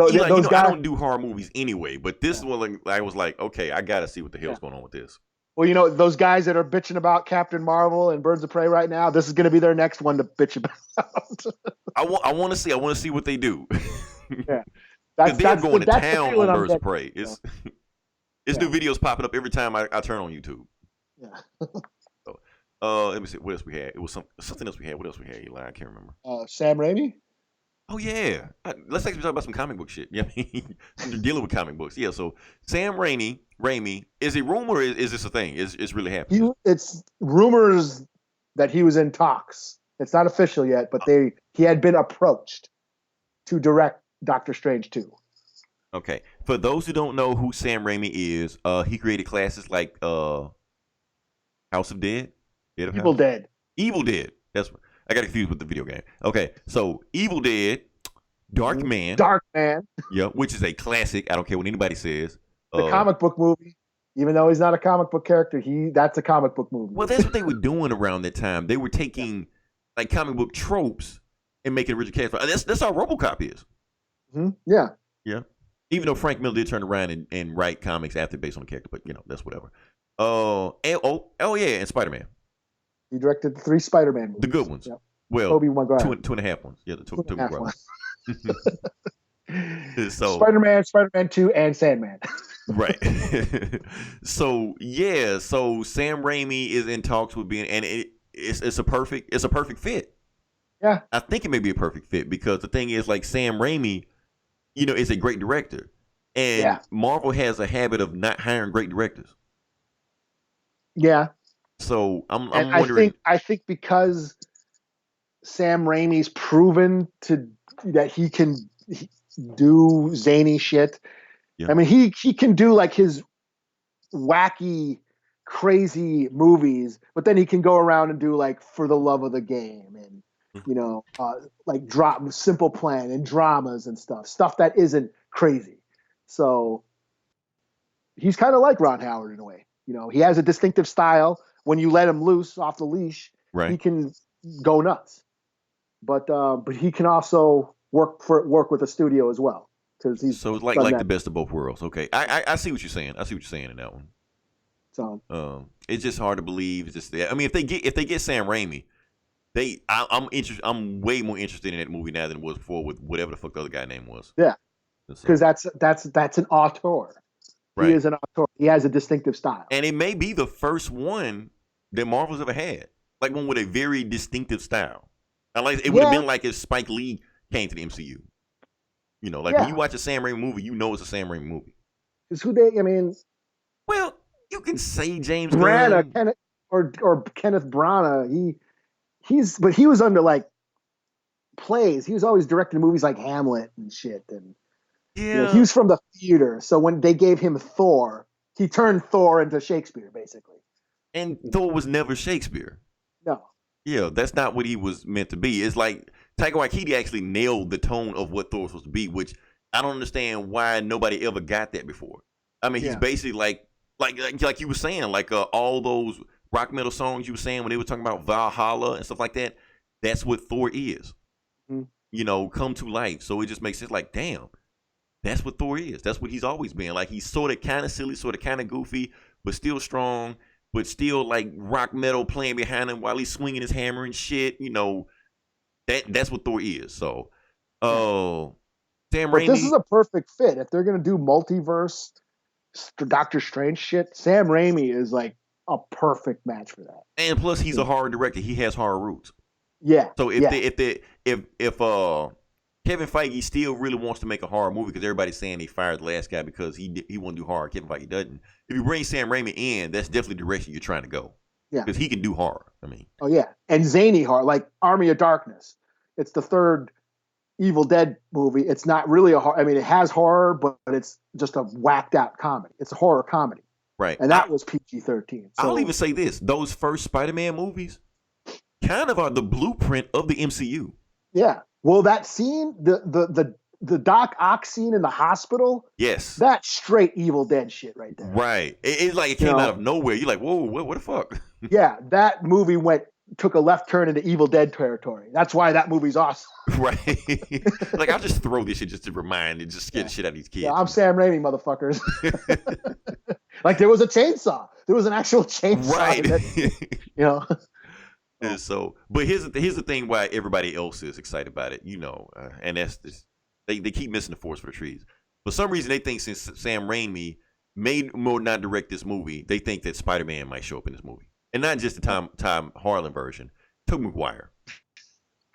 don't do horror movies anyway, but this one I was like, okay, I got to see what the hell's going on with this. Well, those guys that are bitching about Captain Marvel and Birds of Prey right now, this is going to be their next one to bitch about. I want to see what they do. Yeah, they're going to town on Birds of Prey. It's new videos popping up every time I turn on YouTube. Yeah. Let me see what else we had. It was something else we had. What else we had, Eli? I can't remember. Sam Raimi. Oh yeah, let's actually talk about some comic book shit. Yeah, you're dealing with comic books. Yeah, so Sam Raimi, is it rumor or is this a thing? It's really happening? It's rumors that he was in talks. It's not official yet, but he had been approached to direct Doctor Strange 2. Okay, for those who don't know who Sam Raimi is, he created classics like House of Dead, Evil Dead. That's what. I got confused with the video game. Okay, so Evil Dead, Dark Man. Yeah, which is a classic. I don't care what anybody says. The comic book movie. Even though he's not a comic book character, that's a comic book movie. Well, that's what they were doing around that time. They were taking like comic book tropes and making original characters. That's how RoboCop is. Mm-hmm. Yeah. Yeah. Even though Frank Miller did turn around and write comics after based on the character, but that's whatever. And Spider-Man. He directed the 3 Spider-Man movies. The good ones. Yep. Well, two and a half ones. Yeah, the two and a half ones. So Spider-Man 2, and Sandman. Right. So Sam Raimi is in talks with being, and it's a perfect fit. Yeah. I think it may be a perfect fit because the thing is, like, Sam Raimi, is a great director, and Marvel has a habit of not hiring great directors. Yeah. So I'm wondering. I think because Sam Raimi's proven that he can do zany shit. Yeah. I mean, he can do like his wacky, crazy movies, but then he can go around and do like For the Love of the Game and like drop Simple Plan and dramas and stuff that isn't crazy. So he's kind of like Ron Howard in a way. He has a distinctive style. When you let him loose off the leash, Right. He can go nuts. But he can also work with a studio as well. So it's like the best of both worlds. Okay, I see what you're saying. I see what you're saying in that one. So it's just hard to believe. It's just I mean, if they get Sam Raimi, I'm interested. I'm way more interested in that movie now than it was before with whatever the fuck the other guy name was. Yeah, because that's an auteur. Right. He is an auteur. He has a distinctive style, and it may be the first one that Marvel's ever had, like one with a very distinctive style. It would have been like if Spike Lee came to the MCU. When you watch a Sam Raimi movie, it's a Sam Raimi movie. Because I mean, well, you can say James Branagh, Gunn or Kenneth Branagh. He was under like plays. He was always directing movies like Hamlet and shit. And he was from the theater. So when they gave him Thor, he turned Thor into Shakespeare, basically. And Thor was never Shakespeare. No. Yeah, that's not what he was meant to be. It's like Taika Waititi actually nailed the tone of what Thor was supposed to be, which I don't understand why nobody ever got that before. I mean, he's basically like you were saying, like all those rock metal songs you were saying when they were talking about Valhalla and stuff like that. That's what Thor is. Mm-hmm. Come to life. So it just makes sense. Like, damn, that's what Thor is. That's what he's always been. Like, he's sort of kind of silly, sort of kind of goofy, but still strong, but still like rock metal playing behind him while he's swinging his hammer and shit. That's what Thor is. So, Sam Raimi. This is a perfect fit. If they're gonna do multiverse, Doctor Strange shit, Sam Raimi is like a perfect match for that. And plus, he's a horror director. He has horror roots. Yeah. So if Kevin Feige still really wants to make a horror movie, because everybody's saying they fired the last guy because he won't do horror, Kevin Feige doesn't. If you bring Sam Raimi in, that's definitely the direction you're trying to go. Yeah. Because he can do horror. I mean. Oh yeah, and zany horror like Army of Darkness. It's the third Evil Dead movie. It's not really a horror. I mean, it has horror, but it's just a whacked out comedy. It's a horror comedy. Right. And that was PG-13. So, I'll even say this. Those first Spider-Man movies kind of are the blueprint of the MCU. Yeah. Well, that scene, the Doc Ock scene in the hospital. Yes. That's straight Evil Dead shit right there. Right. It's like it came out of nowhere. You're like, whoa, what the fuck? Yeah. That movie took a left turn into Evil Dead territory. That's why that movie's awesome. Right. Like, I'll just throw this shit just to remind and just scare the shit out of these kids. Yeah, I'm Sam Raimi, motherfuckers. Like, there was a chainsaw. There was an actual chainsaw. Right. And so, but here's the thing why everybody else is excited about it, and that's this. They keep missing the forest for the trees. For some reason, they think since Sam Raimi may or not direct this movie, they think that Spider-Man might show up in this movie. And not just the Tom Holland version. Tobey Maguire.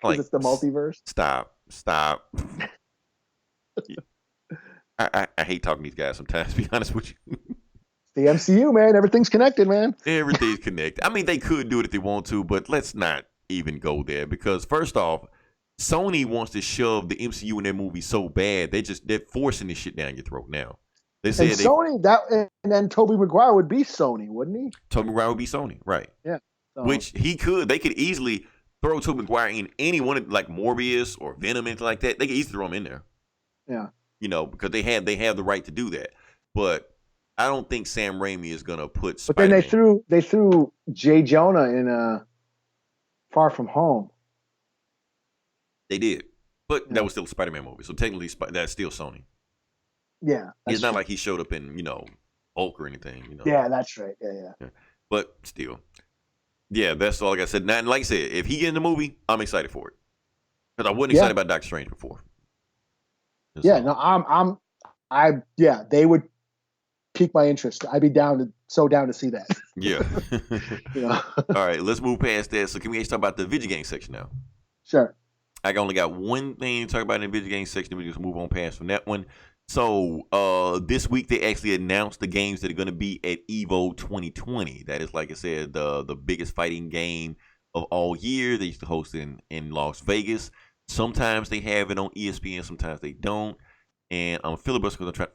Like, it's the multiverse? Stop. I hate talking to these guys sometimes, to be honest with you. The MCU, man. Everything's connected, man. Everything's connected. I mean, they could do it if they want to, but let's not even go there. Because first off, Sony wants to shove the MCU in their movie so bad. They're forcing this shit down your throat now. They said and then Tobey Maguire would be Sony, wouldn't he? Tobey Maguire would be Sony, right? Yeah. So. Which they could easily throw Tobey Maguire in any one of, like Morbius or Venom, anything like that. They could easily throw him in there. Yeah. Because they have the right to do that. But I don't think Sam Raimi is gonna put. But then they threw Jay Jonah in Far From Home. They did, but that was still a Spider-Man movie, so technically that's still Sony. Yeah, it's not like he showed up in Hulk or anything. Yeah, that's right. Yeah. But still, yeah, that's all. Like I said, and like I said, if he get in the movie, I'm excited for it because I wasn't excited about Doctor Strange before. They would pique my interest. I'd be down to see that. Yeah. All right, let's move past that. So can we actually talk about the video game section now? Sure. I only got one thing to talk about in the video game section. We just move on past from that one. So this week they actually announced the games that are going to be at EVO 2020. That is, like I said, the biggest fighting game of all year. They used to host in Las Vegas. Sometimes they have it on ESPN, sometimes they don't. And I'm filibustering because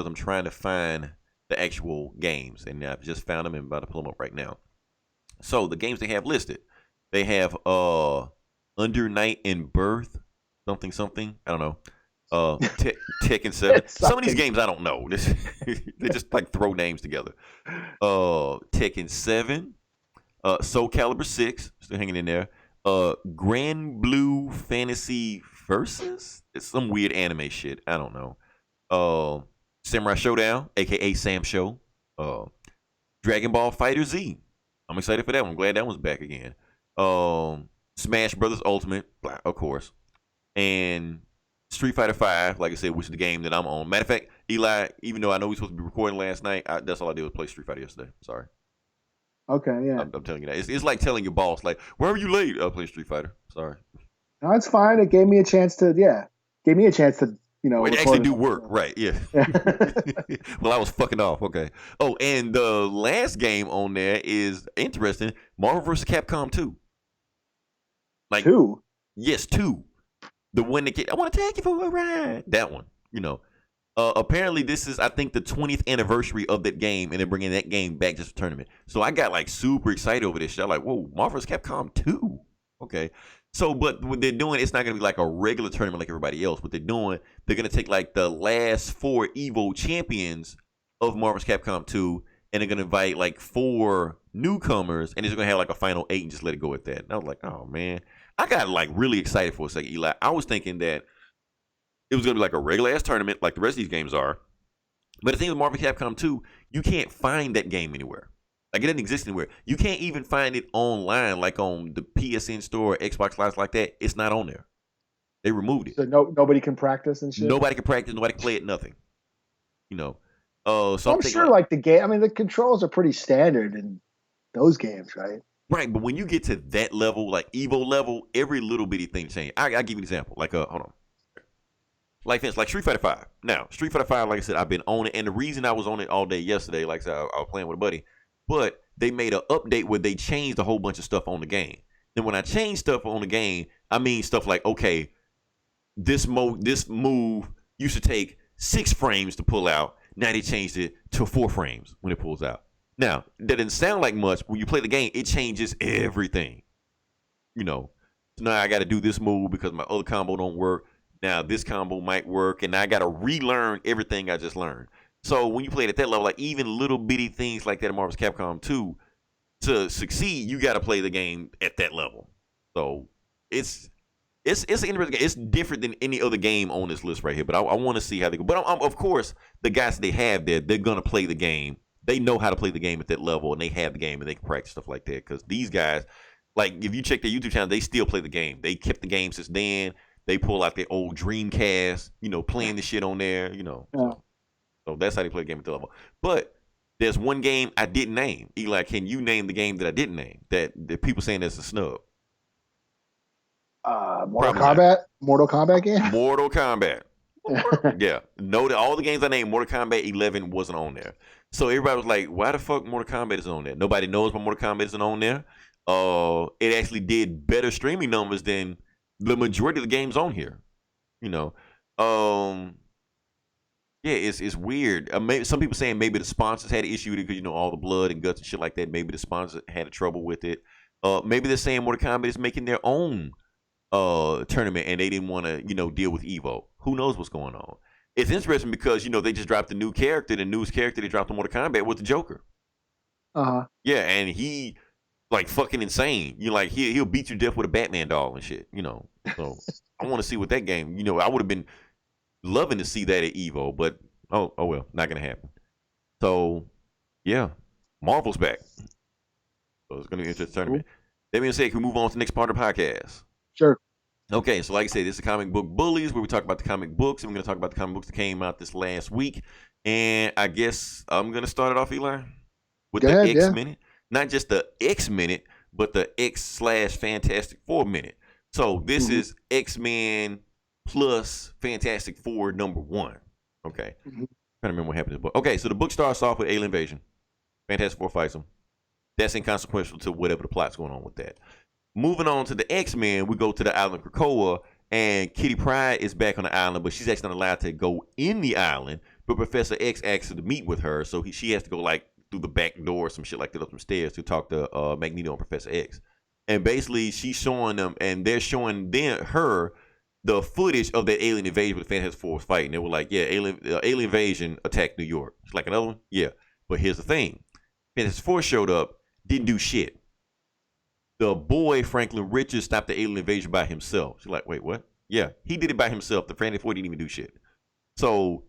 I'm trying to find the actual games, and I've just found them and about to pull them up right now. So the games they have listed, they have Under Night and Birth, something. I don't know. Tekken 7. Some of these games I don't know. They just like throw names together. Tekken 7, Soul Calibur 6, still hanging in there. Grand Blue Fantasy Versus. It's some weird anime shit. I don't know. Samurai Showdown, aka Sam Show. Dragon Ball Fighter Z. I'm excited for that one. I'm glad that one's back again. Smash Brothers Ultimate, of course. And Street Fighter 5, like I said, which is the game that I'm on. Matter of fact, Eli, even though I know we were supposed to be recording last night, that's all I did was play Street Fighter yesterday. Sorry. Okay, yeah. I'm telling you that. It's like telling your boss, like, where are you late? I'll play Street Fighter. Sorry. No, it's fine. It gave me a chance to, well, it actually do work, right? Yeah. Well, I was fucking off. Okay. Oh, and the last game on there is interesting. Marvel vs. Capcom 2. Like 2? Yes, 2. The one that I want to take you for a ride. That one. Apparently this is, I think, the 20th anniversary of that game, and they're bringing that game back just for tournament. So I got like super excited over this shit. I'm like, whoa, Marvel vs. Capcom 2. Okay. So, but what they're doing, it's not going to be like a regular tournament like everybody else. What they're doing, they're going to take like the last 4 Evo champions of Marvel vs. Capcom 2, and they're going to invite like 4 newcomers, and they're going to have like a final 8 and just let it go at that. And I was like, oh man, I got like really excited for a second, Eli. I was thinking that it was going to be like a regular ass tournament like the rest of these games are. But the thing with Marvel vs. Capcom 2, you can't find that game anywhere. Like, it doesn't exist anywhere. You can't even find it online, like on the PSN store, Xbox Live, like that. It's not on there. They removed it. So nobody can practice and shit? Nobody can practice. Nobody can play it, nothing. So I'm sure like the game, I mean, the controls are pretty standard in those games, right? Right, but when you get to that level, like Evo level, every little bitty thing changes. I'll give you an example. Like, hold on. Like Street Fighter 5. Now, Street Fighter 5, like I said, I've been on it. And the reason I was on it all day yesterday, like I said, I was playing with a buddy. But they made an update where they changed a whole bunch of stuff on the game. Then when I change stuff on the game, I mean stuff like, okay, this move used to take 6 frames to pull out. Now they changed it to 4 frames when it pulls out. Now, that didn't sound like much. When you play the game, it changes everything. So now I got to do this move because my other combo don't work. Now this combo might work, and I got to relearn everything I just learned. So when you play it at that level, like even little bitty things like that in Marvel vs. Capcom 2, to succeed, you got to play the game at that level. So it's an interesting game. It's different than any other game on this list right here. But I want to see how they go. But of course, the guys they have there, they're gonna play the game. They know how to play the game at that level, and they have the game, and they can practice stuff like that. Because these guys, like if you check their YouTube channel, they still play the game. They kept the game since then. They pull out their old Dreamcast, playing the shit on there, Yeah. So that's how they play the game at the level. But there's one game I didn't name. Eli, can you name the game that I didn't name that people saying that's a snub? Mortal Kombat? Mortal Kombat game? Mortal Kombat. Yeah. No, all the games I named, Mortal Kombat 11 wasn't on there. So everybody was like, why the fuck Mortal Kombat is on there? Nobody knows why Mortal Kombat isn't on there. It actually did better streaming numbers than the majority of the games on here. Yeah, it's weird. Maybe some people saying maybe the sponsors had an issue with it because all the blood and guts and shit like that. Maybe the sponsors had trouble with it. Maybe they're saying Mortal Kombat is making their own tournament and they didn't want to deal with Evo. Who knows what's going on? It's interesting because they just dropped a new character. The newest character they dropped in Mortal Kombat was the Joker. Yeah, and he like fucking insane. Like he'll beat you to death with a Batman doll and shit. So I want to see what that game. I would have been loving to see that at Evo, but oh well, not gonna happen. So yeah, Marvel's back. So it's gonna be an interesting tournament. That being said, can we move on to the next part of the podcast? Sure. Okay, so like I said, this is Comic Book Bullies, where we talk about the comic books, and we're gonna talk about the comic books that came out this last week. And I guess I'm gonna start it off, Eli, with the X Minute. Not just the X Minute, but the X/Fantastic Four Minute. So this is X-Men plus Fantastic Four #1. Okay. Trying to remember what happened in the book. Okay, so the book starts off with alien invasion. Fantastic Four fights them. That's inconsequential to whatever the plot's going on with that. Moving on to the X-Men, we go to the island of Krakoa, and Kitty Pryde is back on the island, but she's actually not allowed to go in the island but Professor X asks her to meet with her, so she has to go like through the back door or some shit like that up some stairs to talk to Magneto and Professor X. And basically, she's showing them, and they're showing her the footage of the alien invasion with the Fantastic Four was fighting. They were like, yeah, alien invasion attacked New York. It's like another one? Yeah. But here's the thing. Fantastic Four showed up, didn't do shit. The boy, Franklin Richards, stopped the alien invasion by himself. She's like, wait, what? Yeah, he did it by himself. The Fantastic Four didn't even do shit. So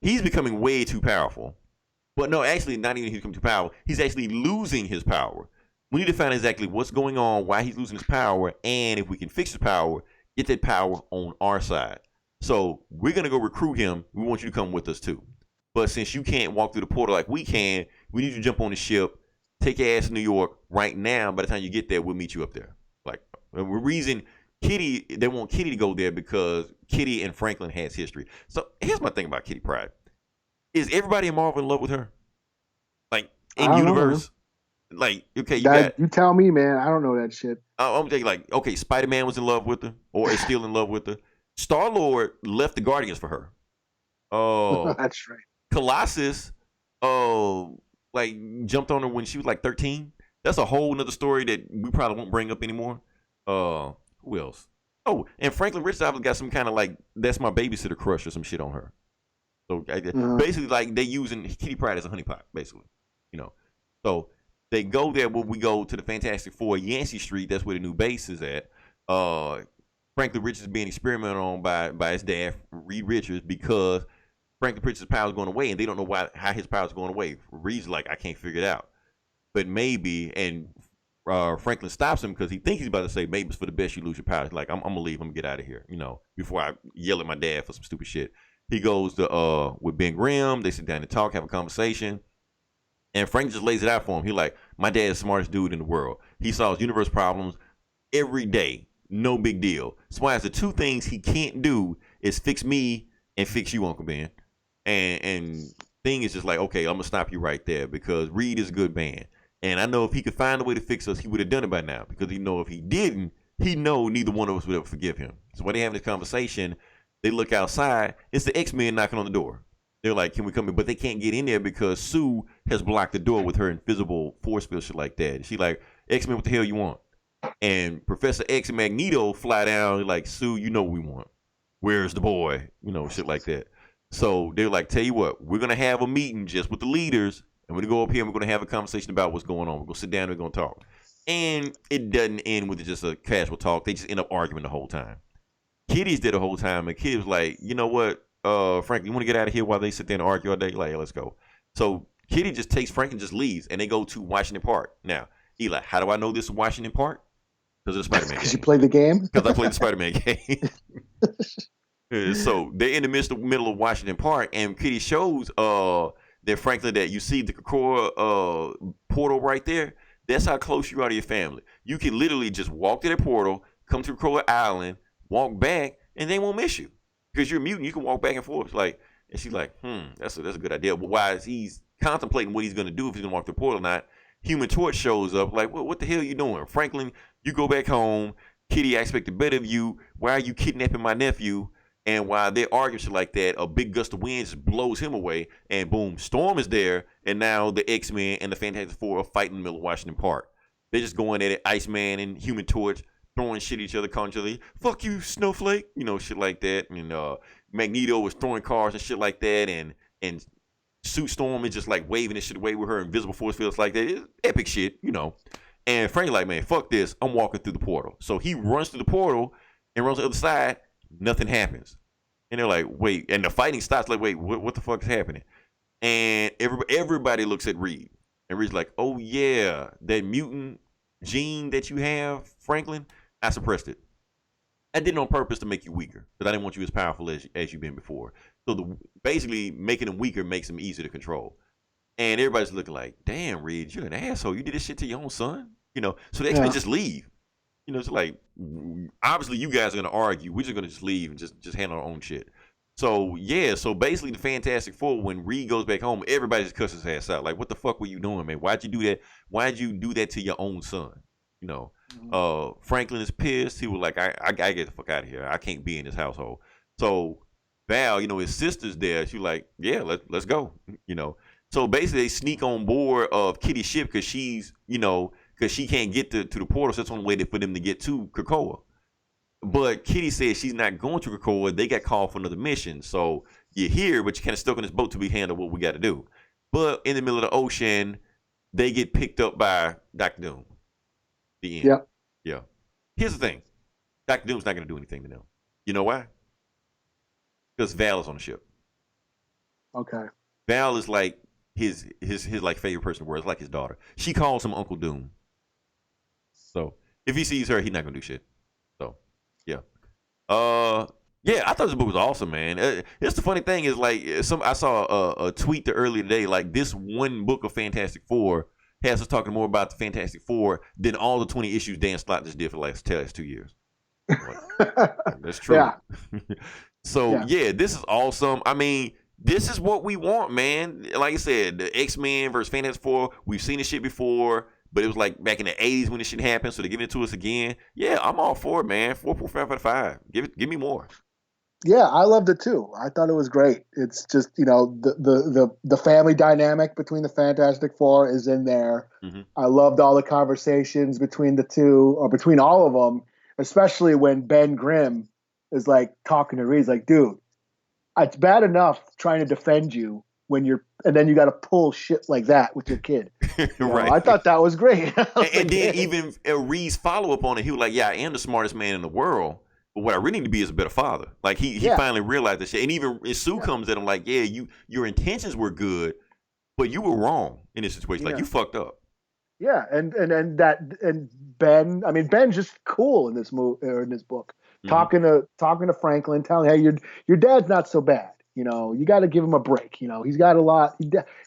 he's becoming way too powerful. But no, actually, not even he's becoming too powerful. He's actually losing his power. We need to find exactly what's going on, why he's losing his power, and if we can fix his power, get that power on our side. So we're going to go recruit him. We want you to come with us too. But since you can't walk through the portal like we can, we need you to jump on the ship, take your ass to New York right now. By the time you get there, we'll meet you up there. Like, the reason they want Kitty to go there because Kitty and Franklin has history. So here's my thing about Kitty Pryde. Is everybody in Marvel in love with her? Like, in universe? Like, okay, you tell me, man. I don't know that shit. I'm thinking, like, okay, Spider-Man was in love with her, or is still in love with her. Star-Lord left the Guardians for her. Oh, that's right. Colossus, like, jumped on her when she was like 13. That's a whole nother story that we probably won't bring up anymore. Who else? Oh, and Franklin Richards obviously got some kind of like, that's my babysitter crush or some shit on her. So basically, like, they using Kitty Pryde as a honeypot, basically, you know. So they go there. Where we go to the Fantastic Four, Yancey Street. That's where the new base is at. Franklin Richards is being experimented on by his dad, Reed Richards, because Franklin Richards' power is going away, and they don't know how his power is going away. Reed's like, I can't figure it out, but maybe. And Franklin stops him because he thinks he's about to say, maybe it's for the best you lose your power. He's like, I'm gonna leave. I'm gonna get out of here, you know, before I yell at my dad for some stupid shit. He goes to with Ben Grimm. They sit down and talk, have a conversation. And Frank just lays it out for him. He's like, my dad's the smartest dude in the world. He solves universe problems every day. No big deal. So why is the two things he can't do is fix me and fix you, Uncle Ben. And thing is just like, okay, I'm going to stop you right there because Reed is a good man. And I know if he could find a way to fix us, he would have done it by now. Because he know if he didn't, he know neither one of us would ever forgive him. So while they having this conversation, they look outside. It's the X-Men knocking on the door. They're like, can we come in? But they can't get in there because Sue has blocked the door with her invisible force field, shit like that. She's like, X-Men, what the hell you want? And Professor X and Magneto fly down, like, Sue, you know what we want. Where's the boy? You know, shit like that. So they're like, tell you what, we're going to have a meeting just with the leaders. And we're going to go up here and we're going to have a conversation about what's going on. We're going to sit down and we're going to talk. And it doesn't end with just a casual talk. They just end up arguing the whole time. Kitty's there the whole time. And Kitty was like, you know what? Frank, you want to get out of here while they sit there and argue all day? Like, yeah, let's go. So Kitty just takes Frank and just leaves, and they go to Washington Park. Now, Eli, how do I know this is Washington Park? Because of the Spider-Man game. Because you played the game? Because I played the Spider-Man game. So they're in the middle of Washington Park, and Kitty shows that Franklin that you see the Krakoa portal right there. That's how close you are to your family. You can literally just walk to that portal, come to Krakoa Island, walk back, and they won't miss you. Because you're a mutant, you can walk back and forth. Like, and she's like, that's a good idea. But while he's contemplating what he's going to do, if he's going to walk the portal or not, Human Torch shows up. Like, what the hell are you doing? Franklin, you go back home. Kitty, I expected better of you. Why are you kidnapping my nephew? And while they're arguing shit like that, a big gust of wind just blows him away. And boom, Storm is there. And now the X-Men and the Fantastic Four are fighting in the middle of Washington Park. They're just going at it. Iceman and Human Torch throwing shit at each other, calling each other, fuck you, Snowflake, you know, shit like that. And Magneto was throwing cars and shit like that, and Sue Storm is just like waving this shit away with her invisible force fields like that. It's epic shit, you know. And Frank's like, man, fuck this, I'm walking through the portal. So he runs through the portal and runs to the other side, nothing happens. And they're like, wait, and the fighting stops, like, wait, what the fuck is happening? And everybody looks at Reed, and Reed's like, oh yeah, that mutant gene that you have, Franklin, I suppressed it. I did it on purpose to make you weaker because I didn't want you as powerful as you've been before. So basically making him weaker makes him easier to control. And everybody's looking like, damn, Reed, you're an asshole. You did this shit to your own son? You know, so the X-Men just leave. You know, it's like, obviously you guys are going to argue. We're just going to just leave and just handle our own shit. So, yeah, so basically the Fantastic Four, when Reed goes back home, everybody just cusses his ass out. Like, what the fuck were you doing, man? Why'd you do that? Why'd you do that to your own son? You know, Franklin is pissed. He was like, I gotta get the fuck out of here. I can't be in this household. So Val, his sister's there. She's like, yeah, let's go. So basically they sneak on board of Kitty's ship because because she can't get to the portal. So that's the only way for them to get to Krakoa. But Kitty says she's not going to Krakoa. They got called for another mission. So you're here, but you're kind of stuck on this boat till we handle what we got to do. But in the middle of the ocean, they get picked up by Doctor Doom. The end. Yep. Yeah. Here's the thing. Doctor Doom's not going to do anything to them. You know why? Because Val is on the ship. Okay. Val is like his like favorite person in the world. It's like his daughter. She calls him Uncle Doom. So if he sees her, he's not gonna do shit. So yeah. Yeah, I thought this book was awesome, man. It's the funny thing is like I saw a tweet earlier today. Like this one book of Fantastic Four has us talking more about the Fantastic Four than all the 20 issues Dan Slott just did for the last 2 years. That's true. Yeah. So yeah, this is awesome. I mean, this is what we want, man. Like I said, the X-Men versus Fantastic Four. We've seen this shit before, but it was like back in the 80s when this shit happened. So they're giving it to us again. Yeah, I'm all for it, man. 4.5 out of 5. Give me more. Yeah, I loved it too. I thought it was great. It's just the family dynamic between the Fantastic Four is in there. Mm-hmm. I loved all the conversations between the two, or between all of them, especially when Ben Grimm is like talking to Reed. He's like, dude, it's bad enough trying to defend you and then you got to pull shit like that with your kid. Right. I thought that was great. And then even Reed's follow up on it, he was like, yeah, I am the smartest man in the world. But what I really need to be is a better father. Like he finally realized this shit. And even Sue comes at him like, yeah, your intentions were good, but you were wrong in this situation. Like you fucked up. Yeah, and Ben, I mean Ben's just cool in this in this book. Mm-hmm. Talking to Franklin, telling, hey, your dad's not so bad. You got to give him a break. He's got a lot.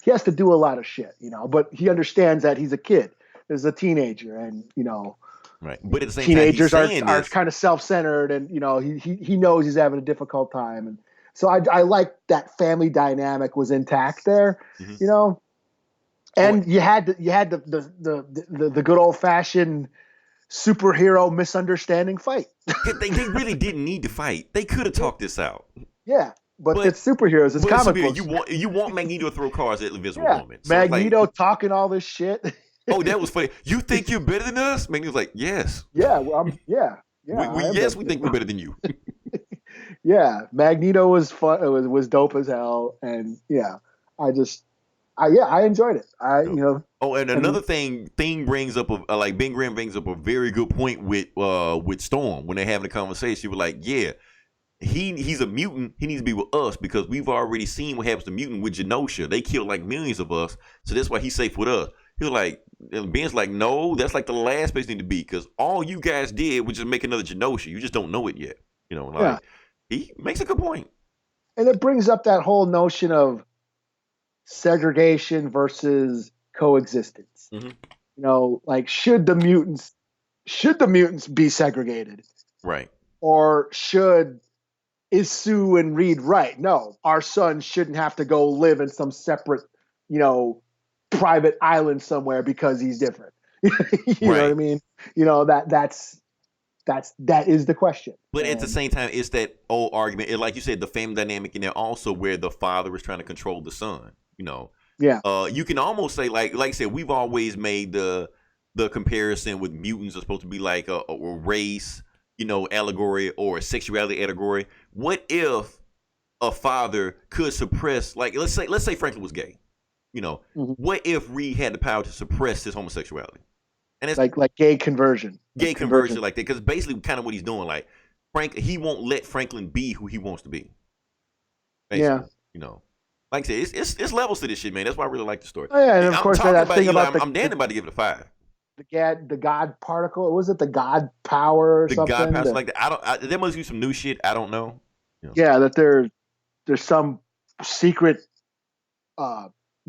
He has to do a lot of shit. But he understands that he's a kid, is a teenager, and right. But at the same teenagers time, are kind of self-centered, and he knows he's having a difficult time, and so I like that family dynamic was intact there. Mm-hmm. And you had the good old fashioned superhero misunderstanding fight. they really didn't need to fight. They could have talked this out. Yeah, but it's superheroes. It's comic books. You want Magneto to throw cars at the Invisible Woman. So Magneto talking all this shit. Oh, that was funny. You think you're better than us? Magneto's like, yes. Yeah, well, yeah. We think we're better than you. Yeah, Magneto was fun. It was dope as hell, and I enjoyed it. Oh, and another thing brings up like Ben Grimm brings up a very good point with Storm when they're having a conversation. He was like, yeah, he's a mutant. He needs to be with us because we've already seen what happens to mutant with Genosha. They killed like millions of us, so that's why he's safe with us. He was like, and Ben's like, no, that's like the last place you need to be because all you guys did was just make another Genosha. You just don't know it yet. He makes a good point. And it brings up that whole notion of segregation versus coexistence. Mm-hmm. Like should the mutants be segregated? Right. Or is Sue and Reed right? No, our son shouldn't have to go live in some separate, private island somewhere because he's different. You know what I mean? That is the question. But at the same time, it's that old argument. And like you said, the family dynamic in there also where the father is trying to control the son. Yeah. You can almost say like I said, we've always made the comparison with mutants are supposed to be like a race, allegory or a sexuality allegory. What if a father could suppress, like let's say Franklin was gay, What if Reed had the power to suppress his homosexuality? And it's like gay conversion. Gay conversion like that, because basically kind of what he's doing. Like he won't let Franklin be who he wants to be. Basically, Like I said, it's levels to this shit, man. That's why I really like the story. Oh, yeah, and of course that thing about I'm damn about to give it a 5. The God particle. Was it the God power or something? The God power, like that. There must be some new shit. I don't know. Yeah, that there's some secret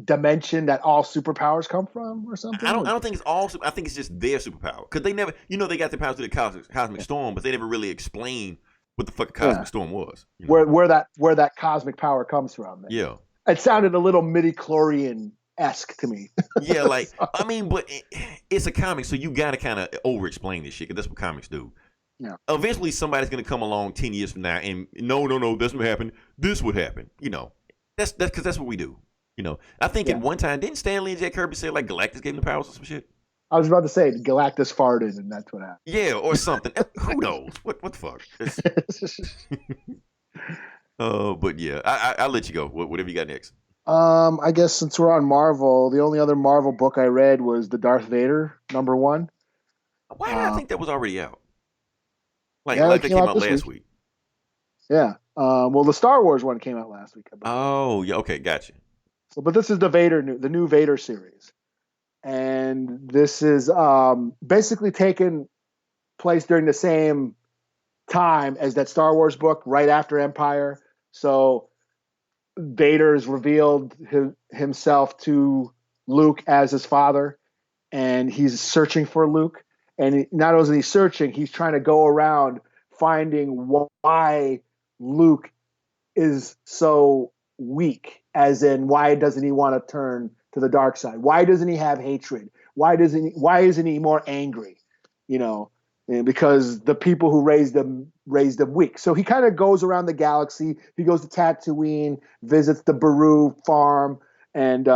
dimension that all superpowers come from, or something. I don't think it's all. I think it's just their superpower because they never. They got their powers through the cosmic storm, but they never really explained what the fuck a cosmic storm was. Where that cosmic power comes from. Man. Yeah. It sounded a little midi-chlorian-esque to me. Yeah, like, I mean, but it's a comic, so you got to kind of over-explain this shit, because that's what comics do. Yeah. Eventually, somebody's gonna come along 10 years from now, and no, that's what happened. This would happen. That's because that's what we do. I think at Yeah. one time didn't Stan Lee and Jack Kirby say like Galactus gave him the powers or some shit? I was about to say Galactus farted, and that's what happened. Yeah, or something. Who knows? What the fuck? But yeah, I'll let you go. Whatever you got next. I guess since we're on Marvel, the only other Marvel book I read was the Darth Vader #1. Why did I think that was already out? Like Yeah, like it that came came out out this last week. week. Yeah. Well, the Star Wars one came out last week. Oh yeah, okay, gotcha. So, but this is the new Vader series, and this is basically taken place during the same time as that Star Wars book, right after Empire. So Vader's revealed himself to Luke as his father, and he's searching for Luke. And not only is he searching, he's trying to go around finding why Luke is so weak, as in why doesn't he want to turn to the dark side? Why doesn't he have hatred? Why isn't he more angry? Because the people who raised him weak. So he kind of goes around the galaxy. He goes to Tatooine, visits the Baru farm, and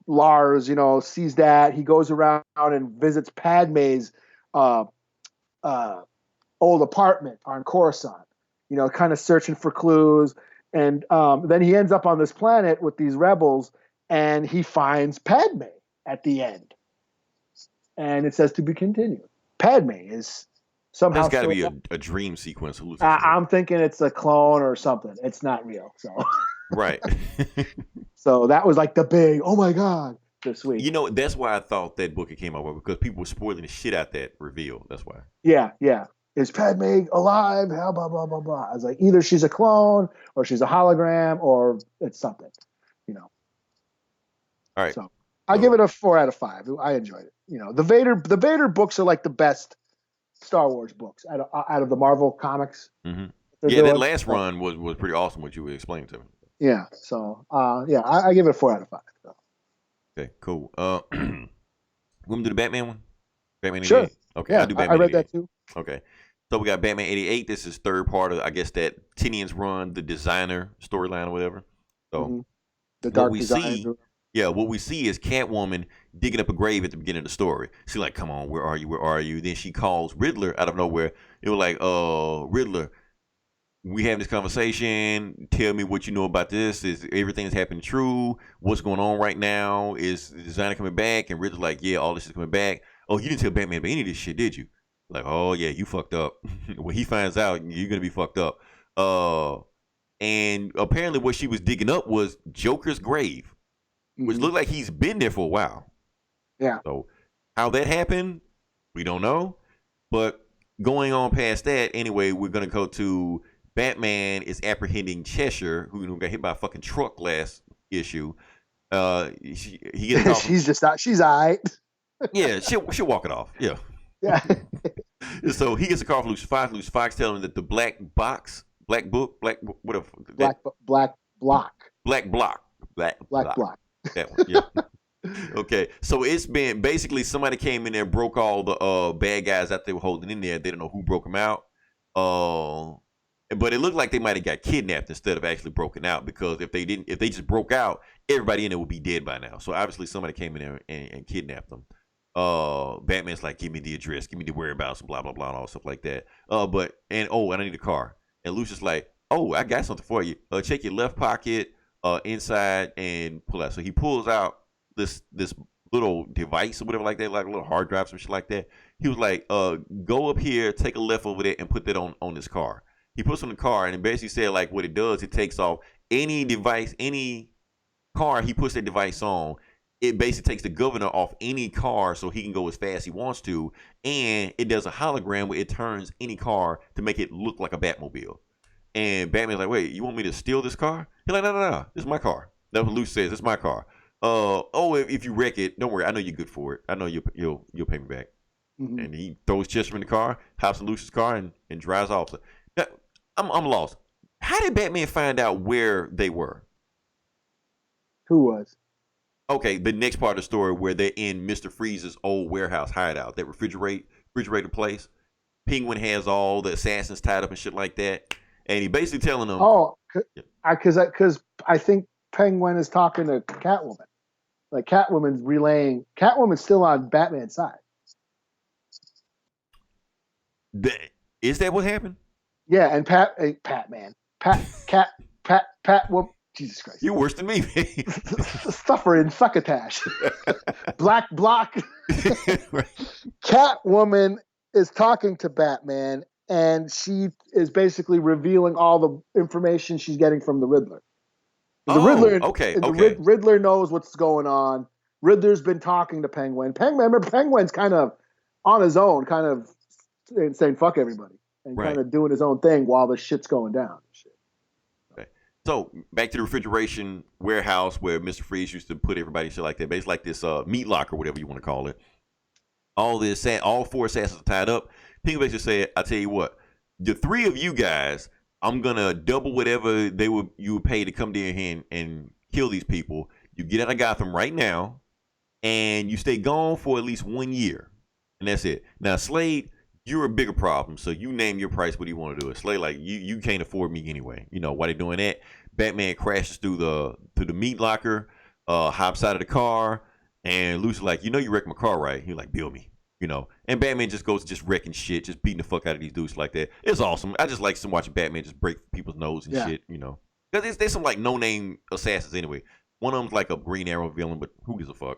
Lars, sees that. He goes around and visits Padme's uh, old apartment on Coruscant, kind of searching for clues. And then he ends up on this planet with these rebels, and he finds Padme at the end. And it says to be continued. Padme is somehow. That's got to be a dream sequence. I'm thinking it's a clone or something. It's not real. So right. So that was like the big, oh my God, this week. That's why I thought that book it came out with, because people were spoiling the shit out that reveal. That's why. Yeah. Is Padme alive? Blah, blah, blah, blah, blah. I was like, either she's a clone or she's a hologram or it's something, All right. So I give it a 4 out of 5. I enjoyed it. The Vader books are like the best Star Wars books out of the Marvel comics. Mm-hmm. Yeah, that last run was pretty awesome. What you were explaining to me. Yeah. So I give it a 4 out of 5. So. Okay, cool. Want to do the Batman one? Batman 88? Sure. Okay, yeah, I'll do Batman. I read 88. That too. Okay. So we got Batman 88. This is third part of, I guess, that Tinian's run, the designer storyline or whatever. So the dark design. What we see is Catwoman digging up a grave at the beginning of the story. She's like, come on, where are you? Where are you? Then she calls Riddler out of nowhere. It was like, Riddler, we have this conversation. Tell me what you know about this. Is everything that's happening true? What's going on right now? Is the designer coming back? And Riddler's like, yeah, all this is coming back. Oh, you didn't tell Batman about any of this shit, did you? Like, oh yeah, you fucked up. When he finds out, you're gonna be fucked up. And apparently what she was digging up was Joker's grave, which looked like he's been there for a while. Yeah. So how that happened, we don't know. But going on past that, anyway, we're gonna go to Batman is apprehending Cheshire, who got hit by a fucking truck last issue. He gets she's all right. Yeah, she'll walk it off. Yeah. Yeah. So he gets a call from Lucius Fox. Lucius Fox telling him that the black block. That one, yeah. Okay, so it's been basically somebody came in there, broke all the bad guys that they were holding in there. They don't know who broke them out. But it looked like they might have got kidnapped instead of actually broken out, because if they just broke out, everybody in there would be dead by now. So obviously somebody came in there and kidnapped them. Batman's like, give me the address, give me the whereabouts, blah blah blah, and all stuff like that. And I need a car. And Lucius like, oh, I got something for you. Check your left pocket, inside, and pull out. So he pulls out this little device or whatever like that, like a little hard drive, some shit like that. He was like, go up here, take a left over there, and put that on this car. He puts on the car, and it basically said like what it does, it takes off any device, any car he puts that device on. It basically takes the governor off any car so he can go as fast as he wants to, and it does a hologram where it turns any car to make it look like a Batmobile. And Batman's like, wait, you want me to steal this car? He's like, no, this is my car. That's what Luce says, it's my car. If you wreck it, don't worry, I know you're good for it. I know you'll pay me back. Mm-hmm. And he throws Chester in the car, hops in Luce's car, and drives off. So, now, I'm lost. How did Batman find out where they were? Who was? Okay, the next part of the story where they're in Mr. Freeze's old warehouse hideout, that refrigerator place. Penguin has all the assassins tied up and shit like that, and he basically telling them, because I think Penguin is talking to Catwoman. Like Catwoman's still on Batman's side. Is that what happened? Yeah, and Patwoman. Jesus Christ. You're worse than me, man. Suffering succotash. Black block. Right. Catwoman is talking to Batman, and she is basically revealing all the information she's getting from the Riddler. Riddler knows what's going on. Riddler's been talking to Penguin. Penguin's kind of on his own, kind of saying fuck everybody and kind of doing his own thing while the shit's going down. Okay. So back to the refrigeration warehouse where Mr. Freeze used to put everybody shit like that. Basically like this meat locker, whatever you want to call it. All 4 assassins are tied up. Penguin basically said, I tell you what, the 3 of you guys, I'm gonna double whatever you would pay to come down here and kill these people. You get out of Gotham right now, and you stay gone for at least 1 year, and that's it. Now, Slade, you're a bigger problem, so you name your price. What do you want to do? Slade, like you can't afford me anyway. You know why they doing that? Batman crashes through the meat locker, hops out of the car, and Lucy's like, you wrecked my car, right? He's like, bill me. And Batman just goes wrecking shit, just beating the fuck out of these dudes like that. It's awesome. I just like watching Batman just break people's nose and shit, Because there's some like no-name assassins anyway. One of them's like a Green Arrow villain, but who gives a fuck?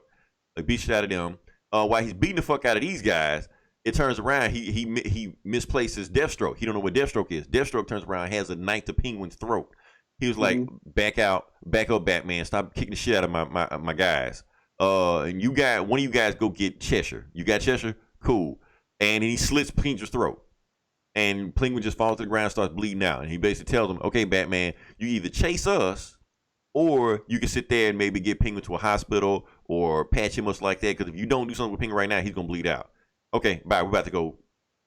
Like beat shit out of them. While he's beating the fuck out of these guys, it turns around, he misplaces Deathstroke. He don't know what Deathstroke is. Deathstroke turns around and has a knife to Penguin's throat. He was like, back up, Batman. Stop kicking the shit out of my guys. And one of you guys go get Cheshire. You got Cheshire? Cool. And he slits Penguin's throat. And Penguin just falls to the ground and starts bleeding out. And he basically tells him, okay, Batman, you either chase us or you can sit there and maybe get Penguin to a hospital or patch him up like that. Because if you don't do something with Penguin right now, he's going to bleed out. Okay, bye. We're about to go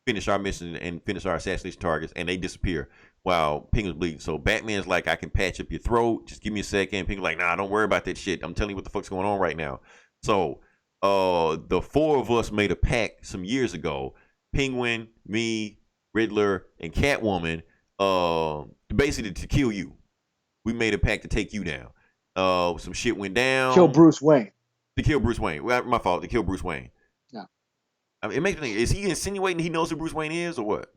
finish our mission and finish our assassination targets. And they disappear while Penguin's bleeding. So Batman's like, I can patch up your throat. Just give me a second. Penguin's like, nah, don't worry about that shit. I'm telling you what the fuck's going on right now. So the 4 of us made a pact some years ago. Penguin, me, Riddler, and Catwoman, basically to kill you. We made a pact to take you down. Some shit went down. Kill Bruce Wayne. To kill Bruce Wayne. Well, my fault. To kill Bruce Wayne. Yeah. I mean, it makes me think, is he insinuating he knows who Bruce Wayne is or what?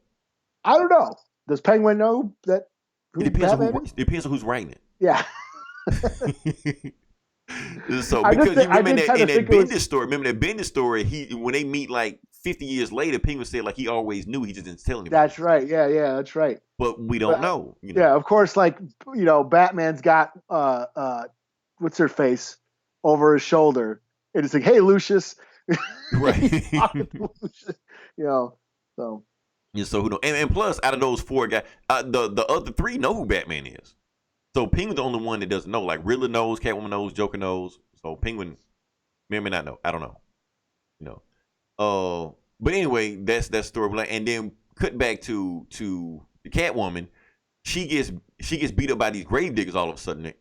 I don't know. Does Penguin know that? It depends on who's writing it. Yeah. So because you remember in that Bendis story, when they meet like 50 years later, Penguin said like he always knew, he just didn't tell anybody. That's right. Yeah, that's right. But we don't know. Yeah, of course. Like Batman's got what's her face over his shoulder, and it's like, hey, Lucius. Right. So. Yeah, so who knows? And plus, out of those 4 guys, the other 3 know who Batman is. So Penguin's the only one that doesn't know. Like Riddler knows, Catwoman knows, Joker knows. So Penguin may or may not know. I don't know. But anyway, that's that story. And then cut back to the Catwoman. She gets beat up by these grave diggers all of a sudden.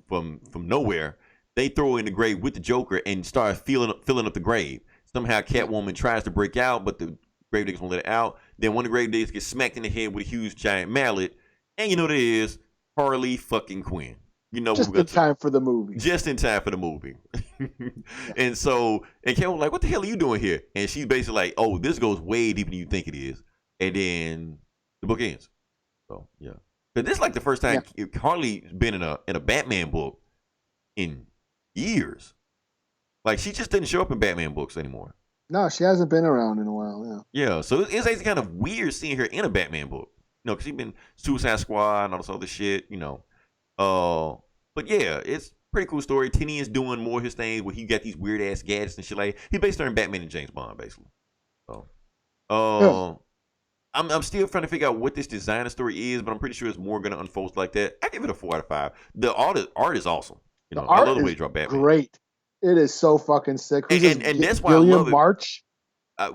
From nowhere. They throw her in the grave with the Joker and start filling up the grave. Somehow Catwoman tries to break out, but the grave diggers won't let it out. Then one of the grave diggers gets smacked in the head with a huge giant mallet, and you know what it is? Harley fucking Quinn. Just in time for the movie. Just in time for the movie. And Catwoman's like, what the hell are you doing here? And she's basically like, oh, this goes way deeper than you think it is. And then the book ends. So yeah, but this is like the first time Harley's been in a Batman book in years. Like she just didn't show up in Batman books anymore. No, she hasn't been around in a while. Yeah. So it's actually kind of weird seeing her in a Batman book. Because she's been Suicide Squad and all this other shit. But yeah, it's pretty cool story. Tini is doing more of his things where he got these weird ass gadgets and shit like. He basically turned Batman and James Bond basically. So, I'm still trying to figure out what this designer story is, but I'm pretty sure it's more gonna unfold like that. I give it a 4 out of 5. The art is awesome. I love the way you draw Batman. Great. It is so fucking sick. And that's why I love it. March. I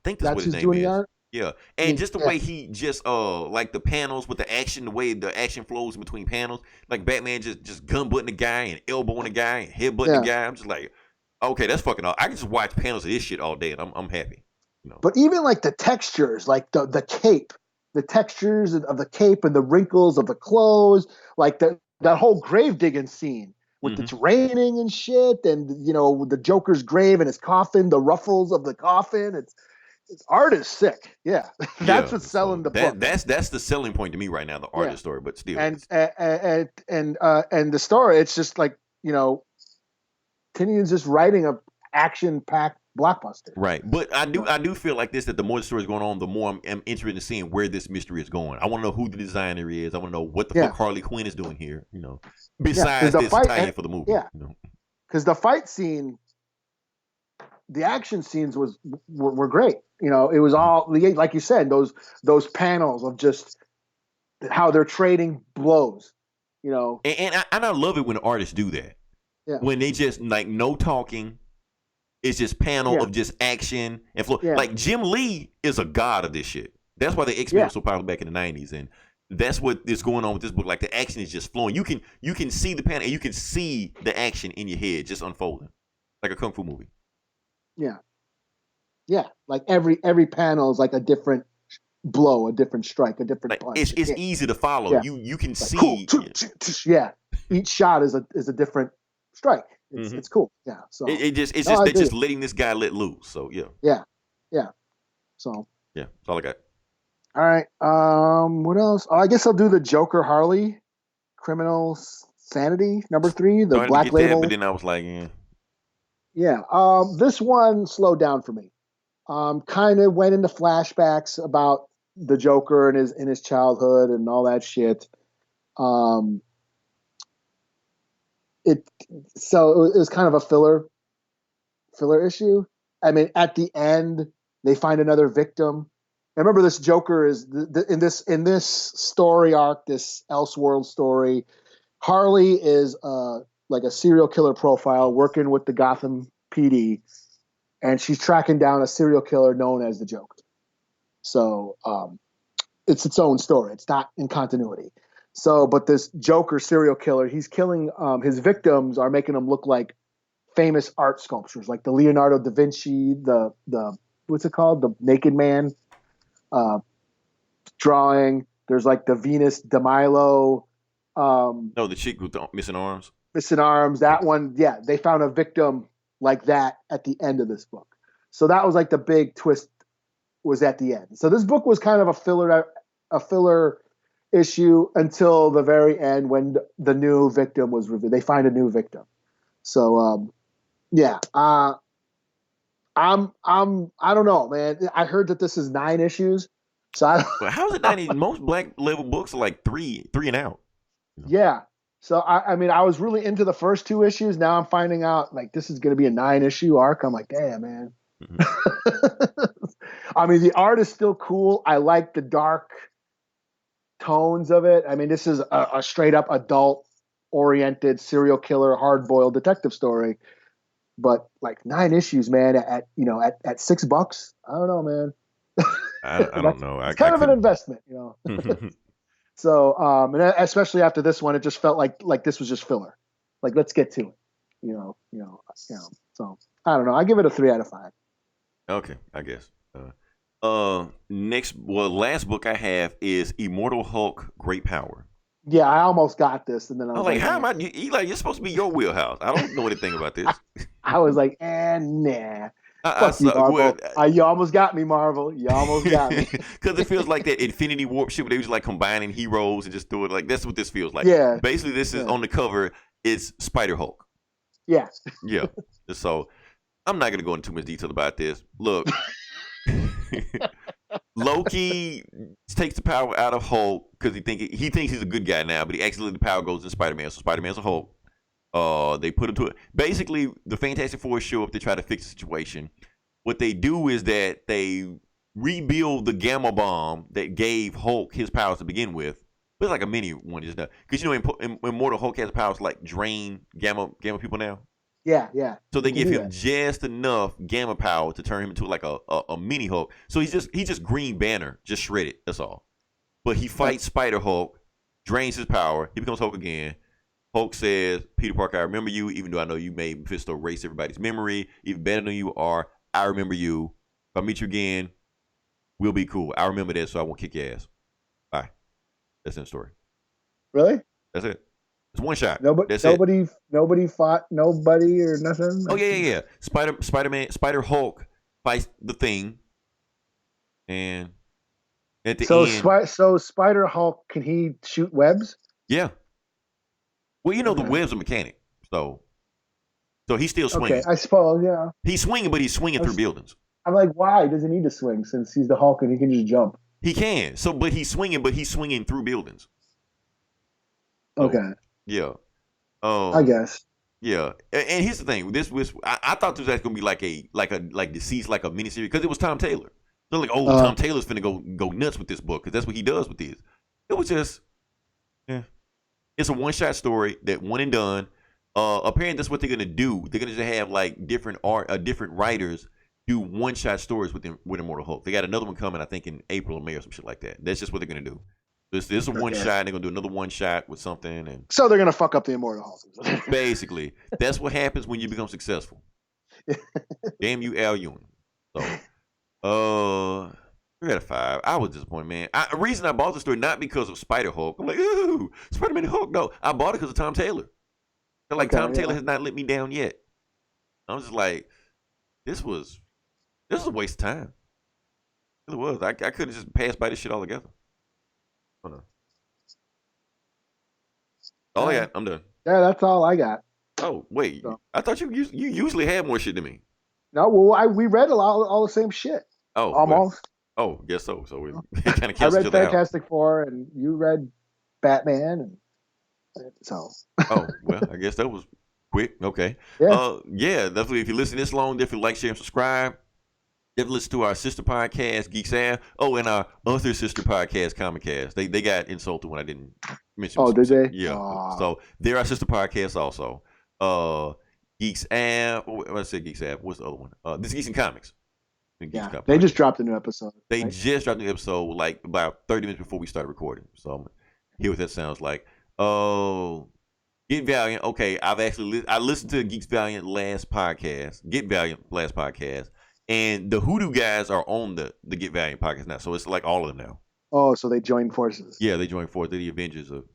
think that's what his name is. Art? Yeah, and just the way he just like the panels with the action, the way the action flows in between panels, like Batman just gun butting the guy and elbowing the guy and head butting the guy. I'm just like, okay, that's fucking all. I can just watch panels of this shit all day and I'm happy. But even like the textures, like the cape, the textures of the cape and the wrinkles of the clothes, like that whole grave digging scene with it's raining and shit, and the Joker's grave and his coffin, the ruffles of the coffin. It's art is sick. Yeah, that's what's selling the book. That's the selling point to me right now, the art of the story. But still, and the story, it's just like Tinian's just writing a action-packed blockbuster. Right. But I do feel like this, that the more the story is going on, the more I'm interested in seeing where this mystery is going. I want to know who the designer is. I want to know what the fuck Harley Quinn is doing here, besides this tie-in for the movie. Yeah. Because the fight scene, the action scenes were great. It was all, like you said, those panels of just how they're trading blows, And I love it when artists do that. Yeah. When they just, like, no talking. It's just panel of just action and flow. Yeah. Like Jim Lee is a god of this shit. That's why the X-Men were so popular back in the 90s. And that's what is going on with this book. Like the action is just flowing. You can see the panel and you can see the action in your head just unfolding. Like a Kung Fu movie. Yeah. Yeah. Like every panel is like a different blow, a different strike, a different punch. It's easy to follow. Yeah. You can see. Cool. Yeah. Each shot is a different strike. It's cool. Yeah. So they're just letting this guy let loose. So yeah. Yeah. So yeah, that's all I got. All right. What else? I guess I'll do the Joker Harley Criminal Sanity #3, the Black Label. But then I was like, yeah. This one slowed down for me. Kind of went into flashbacks about the Joker and his childhood and all that shit. It was kind of a filler issue. I mean, at the end, they find another victim. I remember this Joker is in this story arc, this Elseworld story. Harley is like a serial killer profile working with the Gotham PD, and she's tracking down a serial killer known as the Joker. So it's its own story. It's not in continuity. So, but this Joker serial killer, he's killing his victims are making them look like famous art sculptures, like the Leonardo da Vinci, the what's it called, the Naked Man drawing. There's like the Venus de Milo. No, the chick with the missing arms. Missing arms. That one, yeah. They found a victim like that at the end of this book. So that was like the big twist was at the end. So this book was kind of a filler issue until the very end when the new victim was revealed. They find a new victim. So yeah. I don't know, man. I heard that this is 9 issues. So how is it 9? Most Black Label books are like 3 and out. Yeah. So I mean, I was really into the first 2 issues. Now I'm finding out like this is going to be a 9-issue arc. I'm like, damn, man. I mean, the art is still cool. I like the dark tones of it. I mean, this is a straight up adult oriented serial killer, hard boiled detective story. But like 9 issues, man, at $6. I don't know, man. I don't know. It's kind of an investment, So, and especially after this one, it just felt like this was just filler. Like, let's get to it, So I don't know. I give it a 3 out of 5. Okay, I guess. Last book I have is Immortal Hulk, Great Power. Yeah, I almost got this, and then I was like, how am I? Eli, you're supposed to be your wheelhouse. I don't know anything about this. I was like, nah. Fuck you, Marvel. You almost got me, Marvel. You almost got me. Because it feels like that Infinity Warp shit where they was like combining heroes and just do it. Like, that's what this feels like. Yeah. Basically, this is on the cover. It's Spider-Hulk. Yeah. Yeah. So, I'm not going to go into too much detail about this. Look. Loki takes the power out of Hulk because he thinks he's a good guy now, but he actually the power goes to Spider-Man. So Spider-Man's a Hulk. They put him to it. Basically, the Fantastic Four show up to try to fix the situation. What they do is that they rebuild the gamma bomb that gave Hulk his powers to begin with. But it's like a mini one, just because Immortal Hulk has powers to like drain gamma people now. Yeah. So they give him just enough gamma power to turn him into like a mini Hulk. So he's just Green Banner, just shredded. That's all. But he fights Spider Hulk, drains his power. He becomes Hulk again. Hulk says, "Peter Parker, I remember you, even though I know you made Mephisto erase everybody's memory. Even better than you are, I remember you. If I meet you again, we'll be cool. I remember that, so I won't kick your ass. Bye. That's in the story. Really? That's it. It's one shot. Nobody fought nobody or nothing. Oh yeah. Spider Hulk fights the Thing, and at the end, so Spider Hulk, can he shoot webs? Yeah. Well, the web's a mechanic, so he's still swinging. Okay, I suppose, yeah. He's swinging, but he's swinging through buildings. I'm like, why does he need to swing since he's the Hulk and he can just jump? He can. So, but he's swinging through buildings. So, okay. Yeah. I guess. Yeah. And here's the thing. This was I thought this was gonna be like Deceased, like a miniseries, because it was Tom Taylor. They're like, Tom Taylor's finna go nuts with this book because that's what he does with these. It was just, it's a one shot story that one and done. Apparently that's what they're gonna do. They're gonna just have like different writers do one shot stories with Immortal Hulk. They got another one coming, I think, in April or May or some shit like that. That's just what they're gonna do. This is a one shot. They're gonna do another one shot with something, and so they're gonna fuck up the Immortal Hulk. Basically, that's what happens when you become successful. Damn you, Al Ewing. So, we got a 5. I was disappointed, man. The reason I bought the story, not because of Spider Hulk. I'm like, ooh, Spider-Man Hulk. No, I bought it because of Tom Taylor. Tom Taylor has not let me down yet. I was just like, this was a waste of time. It really was. I could have just passed by this shit altogether. Hold on. All I got. I'm done. Yeah, that's all I got. Oh wait, I thought you usually had more shit than me. No, well, we read all the same shit. Oh, almost. Well, guess so. So we kind of I read Fantastic Four, and you read Batman, and so. Oh well, I guess that was quick. Okay. Yeah. Definitely. If you listen this long, definitely like, share, and subscribe. Definitely listen to our sister podcast, Geeks Av. Oh, and our other sister podcast, Comic Cast. They got insulted when I didn't mention. Oh, did they? Yeah. So they're our sister podcast also. Geeks Av. I said Geeks Av. What's the other one? This is Geeks and Comics. They just dropped a new episode. They just dropped a new episode like about 30 minutes before we started recording. So I'm gonna hear what that sounds like. Oh, Get Valiant. Okay, I listened to Geeks Valiant last podcast. And the Hoodoo guys are on the Get Valiant podcast now, so it's like all of them now. Oh, so they joined forces. Yeah, they joined forces. They're the Avengers of.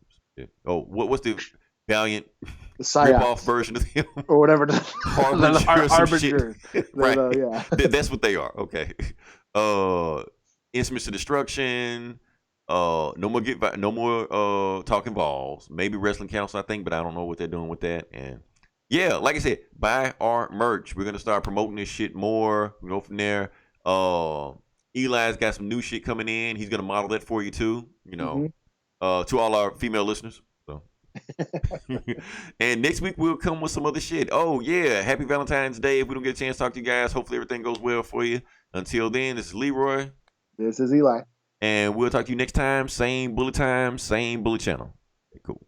Oh, what's the Valiant the rip-off version of them? Or whatever. Harbinger. Right. Yeah. That's what they are. Okay. Instruments of Destruction. No more Talking Balls. Maybe Wrestling Council, I think, but I don't know what they're doing with that. And yeah, like I said, buy our merch. We're gonna start promoting this shit more. We go from there. Eli's got some new shit coming in. He's gonna model that for you too. To all our female listeners. So. And next week we'll come with some other shit. Oh yeah, happy Valentine's Day. If we don't get a chance to talk to you guys, hopefully everything goes well for you. Until then, this is Leroy. This is Eli. And we'll talk to you next time. Same bullet time, same bullet channel. Okay, cool.